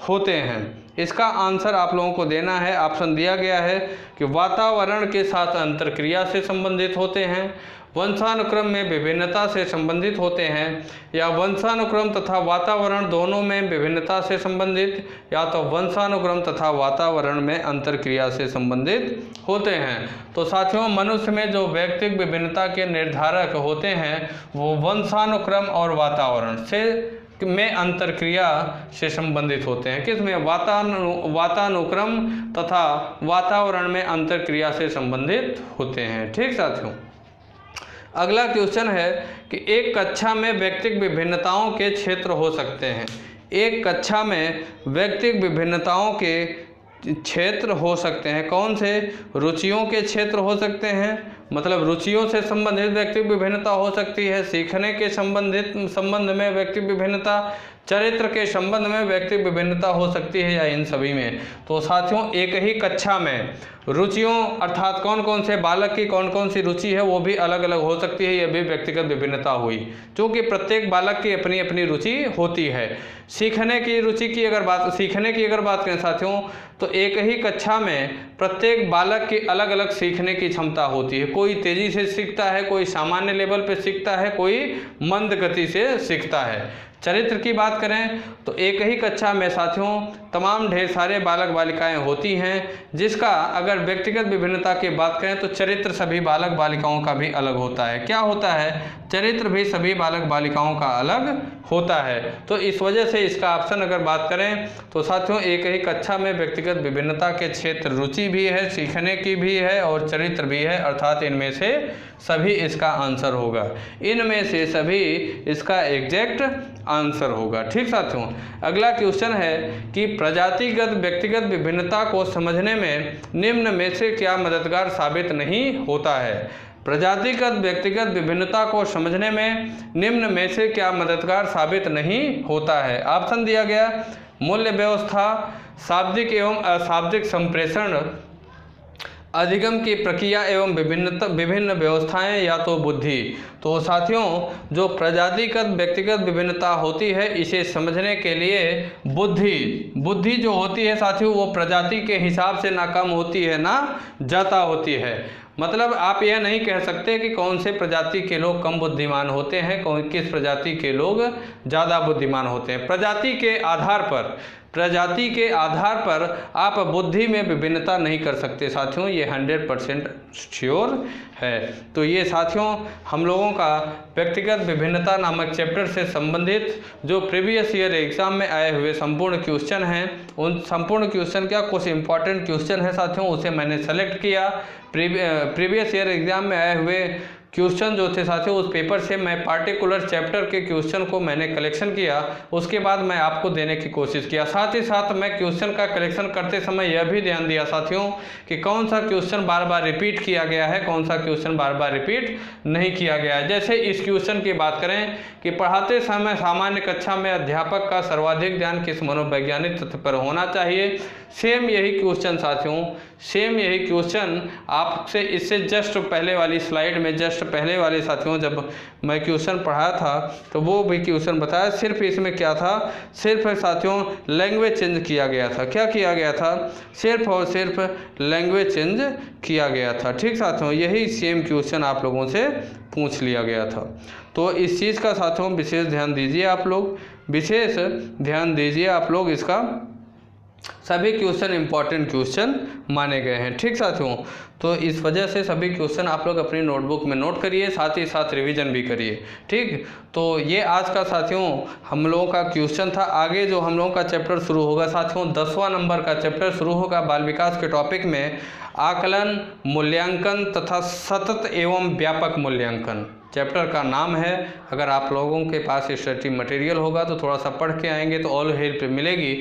होते हैं। इसका आंसर आप लोगों को देना है। ऑप्शन दिया गया है कि वातावरण के साथ अंतरक्रिया से संबंधित होते हैं, वंशानुक्रम में विभिन्नता से संबंधित होते हैं, या वंशानुक्रम तथा वातावरण दोनों में विभिन्नता से संबंधित, या तो वंशानुक्रम तथा वातावरण में अंतरक्रिया से संबंधित होते हैं। तो साथियों मनुष्य में जो व्यक्तिगत विभिन्नता के निर्धारक होते हैं वो वंशानुक्रम और वातावरण से में अंतरक्रिया से संबंधित होते हैं। किस में? वातानुक्रम तथा वातावरण में अंतरक्रिया से संबंधित होते हैं। ठीक साथियों, अगला क्वेश्चन है कि एक कक्षा में व्यक्तिगत विभिन्नताओं के क्षेत्र हो सकते हैं। एक कक्षा में व्यक्तिगत विभिन्नताओं के क्षेत्र हो सकते हैं। कौन से? रुचियों के क्षेत्र हो सकते हैं, मतलब रुचियों से संबंधित व्यक्तिगत विभिन्नता हो सकती है, सीखने के संबंध में व्यक्तिगत विभिन्नता, चरित्र के संबंध में व्यक्तिगत विभिन्नता हो सकती है, या इन सभी में। तो साथियों एक ही कक्षा में रुचियों अर्थात कौन कौन से बालक की कौन कौन सी रुचि है वो भी अलग अलग हो सकती है, यह भी व्यक्तिगत विभिन्नता हुई, क्योंकि प्रत्येक बालक की अपनी अपनी रुचि होती है। सीखने की अगर बात करें साथियों तो एक ही कक्षा में प्रत्येक बालक की अलग अलग सीखने की क्षमता होती है। कोई तेजी से सीखता है, कोई सामान्य लेवल पे सीखता है, कोई मंद गति से सीखता है। चरित्र की बात करें तो एक ही कक्षा में साथियों तमाम ढेर सारे बालक बालिकाएं होती हैं, जिसका अगर व्यक्तिगत विभिन्नता की बात करें तो चरित्र सभी बालक बालिकाओं का भी अलग होता है। क्या होता है? चरित्र भी सभी बालक बालिकाओं का अलग होता है। तो इस वजह से इसका ऑप्शन अगर बात करें तो साथियों एक ही कक्षा में व्यक्तिगत विभिन्नता के क्षेत्र रुचि भी है, सीखने की भी है और चरित्र भी है, अर्थात इनमें से सभी इसका आंसर होगा। इनमें से सभी इसका एग्जैक्ट आंसर होगा। ठीक साथियों, अगला क्वेश्चन है कि प्रजातिगत व्यक्तिगत विभिन्नता को समझने में निम्न में से क्या मददगार साबित नहीं होता है। प्रजातिगत व्यक्तिगत विभिन्नता को समझने में निम्न में से क्या मददगार साबित नहीं होता है। ऑप्शन दिया गया मूल्य व्यवस्था, शाब्दिक एवं अशाब्दिक संप्रेषण, अधिगम की प्रक्रिया एवं विभिन्न व्यवस्थाएं, या तो बुद्धि। तो साथियों जो प्रजातिगत व्यक्तिगत विभिन्नता होती है इसे समझने के लिए बुद्धि जो होती है साथियों वो प्रजाति के हिसाब से ना कम होती है ना ज़्यादा होती है। मतलब आप यह नहीं कह सकते कि कौन से प्रजाति के लोग कम बुद्धिमान होते हैं, किस प्रजाति के लोग ज़्यादा बुद्धिमान होते हैं। प्रजाति के आधार पर आप बुद्धि में विभिन्नता नहीं कर सकते साथियों, ये 100% श्योर है। तो ये साथियों हम लोगों का व्यक्तिगत विभिन्नता नामक चैप्टर से संबंधित जो प्रीवियस ईयर एग्ज़ाम में आए हुए संपूर्ण क्वेश्चन हैं, उन संपूर्ण क्वेश्चन का कुछ इंपॉर्टेंट क्वेश्चन है साथियों उसे मैंने सेलेक्ट किया। प्रीवियस ईयर एग्ज़ाम में आए हुए क्वेश्चन जो थे साथियों उस पेपर से मैं पार्टिकुलर चैप्टर के क्वेश्चन को मैंने कलेक्शन किया, उसके बाद मैं आपको देने की कोशिश किया। साथ ही साथ मैं क्वेश्चन का कलेक्शन करते समय यह भी ध्यान दिया साथियों कि कौन सा क्वेश्चन बार बार रिपीट किया गया है, कौन सा क्वेश्चन बार बार रिपीट नहीं किया गया है। जैसे इस क्वेश्चन की बात करें कि पढ़ाते समय सामान्य कक्षा में अध्यापक का सर्वाधिक ध्यान किस मनोवैज्ञानिक तथ्य पर होना चाहिए। सेम यही क्वेश्चन साथियों, सेम यही क्वेश्चन आपसे इससे जस्ट पहले वाली स्लाइड में, जस्ट पहले वाले साथियों जब मैं क्वेश्चन पढ़ाया था तो वो भी क्वेश्चन बताया। सिर्फ इसमें क्या था, सिर्फ साथियों लैंग्वेज चेंज किया गया था। क्या किया गया था? सिर्फ और सिर्फ लैंग्वेज चेंज किया गया था। ठीक साथियों, यही सेम क्वेश्चन आप लोगों से पूछ लिया गया था। तो इस चीज़ का साथियों विशेष ध्यान दीजिए आप लोग, विशेष ध्यान दीजिए आप लोग। इसका सभी क्वेश्चन इंपॉर्टेंट क्वेश्चन माने गए हैं। ठीक साथियों, तो इस वजह से सभी क्वेश्चन आप लोग अपनी नोटबुक में नोट करिए, साथ ही साथ रिवीजन भी करिए। ठीक, तो ये आज का साथियों हम लोगों का क्वेश्चन था। आगे जो हम लोगों का चैप्टर शुरू होगा साथियों, 10वां नंबर का चैप्टर शुरू होगा बाल विकास के टॉपिक में, आकलन, मूल्यांकन तथा सतत एवं व्यापक मूल्यांकन चैप्टर का नाम है। अगर आप लोगों के पास स्टडी मटेरियल होगा तो थोड़ा सा पढ़ के आएंगे तो ऑल हेल्प मिलेगी।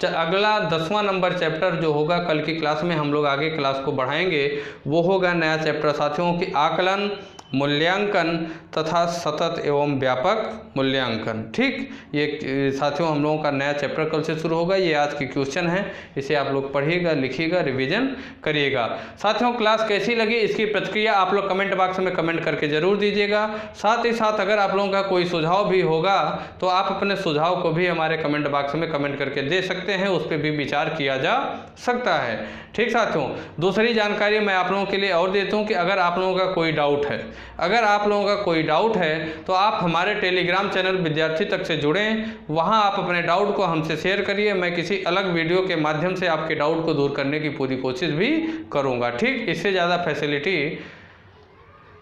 अगला 10वां नंबर चैप्टर जो होगा कल की क्लास में हम लोग आगे क्लास को बढ़ाएंगे, वो होगा नया चैप्टर साथियों कि आकलन, मूल्यांकन तथा सतत एवं व्यापक मूल्यांकन। ठीक, ये साथियों हम लोगों का नया चैप्टर कल से शुरू होगा। ये आज की क्वेश्चन है, इसे आप लोग पढ़िएगा, लिखिएगा, रिवीजन करिएगा। साथियों क्लास कैसी लगी इसकी प्रतिक्रिया आप लोग कमेंट बॉक्स में कमेंट करके ज़रूर दीजिएगा। साथ ही साथ अगर आप लोगों का कोई सुझाव भी होगा तो आप अपने सुझाव को भी हमारे कमेंट बॉक्स में कमेंट करके दे सकते हैं, उस पर भी विचार किया जा सकता है। ठीक साथियों, दूसरी जानकारी मैं आप लोगों के लिए और देता हूँ कि अगर आप लोगों का कोई डाउट है, अगर आप लोगों का कोई डाउट है तो आप हमारे टेलीग्राम चैनल विद्यार्थी तक से जुड़ें, वहां आप अपने डाउट को हमसे शेयर करिए। मैं किसी अलग वीडियो के माध्यम से आपके डाउट को दूर करने की पूरी कोशिश भी करूंगा। ठीक, इससे ज़्यादा फैसिलिटी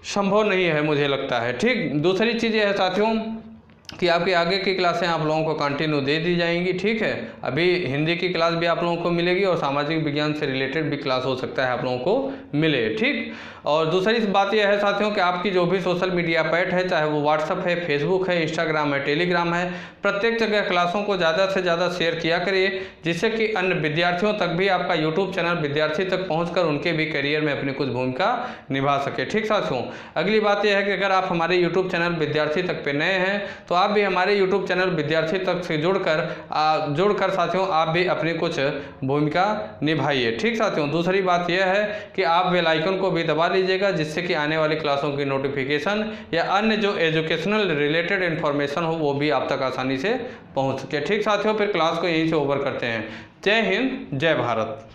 संभव नहीं है मुझे लगता है। ठीक, दूसरी चीज़ ये है साथियों कि आपकी आगे की क्लासें आप लोगों को कंटिन्यू दे दी जाएंगी। ठीक है, अभी हिंदी की क्लास भी आप लोगों को मिलेगी और सामाजिक विज्ञान से रिलेटेड भी क्लास हो सकता है आप लोगों को मिले। ठीक, और दूसरी बात यह है साथियों कि आपकी जो भी सोशल मीडिया पैट है, चाहे वो व्हाट्सअप है, फेसबुक है, इंस्टाग्राम है, टेलीग्राम है, प्रत्येक जगह क्लासों को ज़्यादा से ज़्यादा शेयर किया करिए, जिससे कि अन्य विद्यार्थियों तक भी आपका यूट्यूब चैनल विद्यार्थी तक पहुँचकर उनके भी करियर में अपनी कुछ भूमिका निभा सके। ठीक साथियों, अगली बात यह है कि अगर आप हमारे यूट्यूब चैनल विद्यार्थी तक पे नए हैं तो आप भी हमारे यूट्यूब चैनल विद्यार्थी तक से जुड़कर साथियों आप भी अपनी कुछ भूमिका निभाइए। ठीक साथियों, दूसरी बात यह है कि आप बेल आइकन को भी दबा लीजिएगा, जिससे कि आने वाली क्लासों की नोटिफिकेशन या अन्य जो एजुकेशनल रिलेटेड इन्फॉर्मेशन हो वो भी आप तक आसानी से पहुंच सके। ठीक साथियों, फिर क्लास को यहीं से ओवर करते हैं। जय हिंद, जय भारत।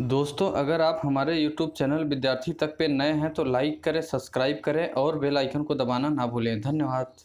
दोस्तों, अगर आप हमारे YouTube चैनल विद्यार्थी तक पे नए हैं तो लाइक करें, सब्सक्राइब करें और बेल आइकन को दबाना ना भूलें। धन्यवाद।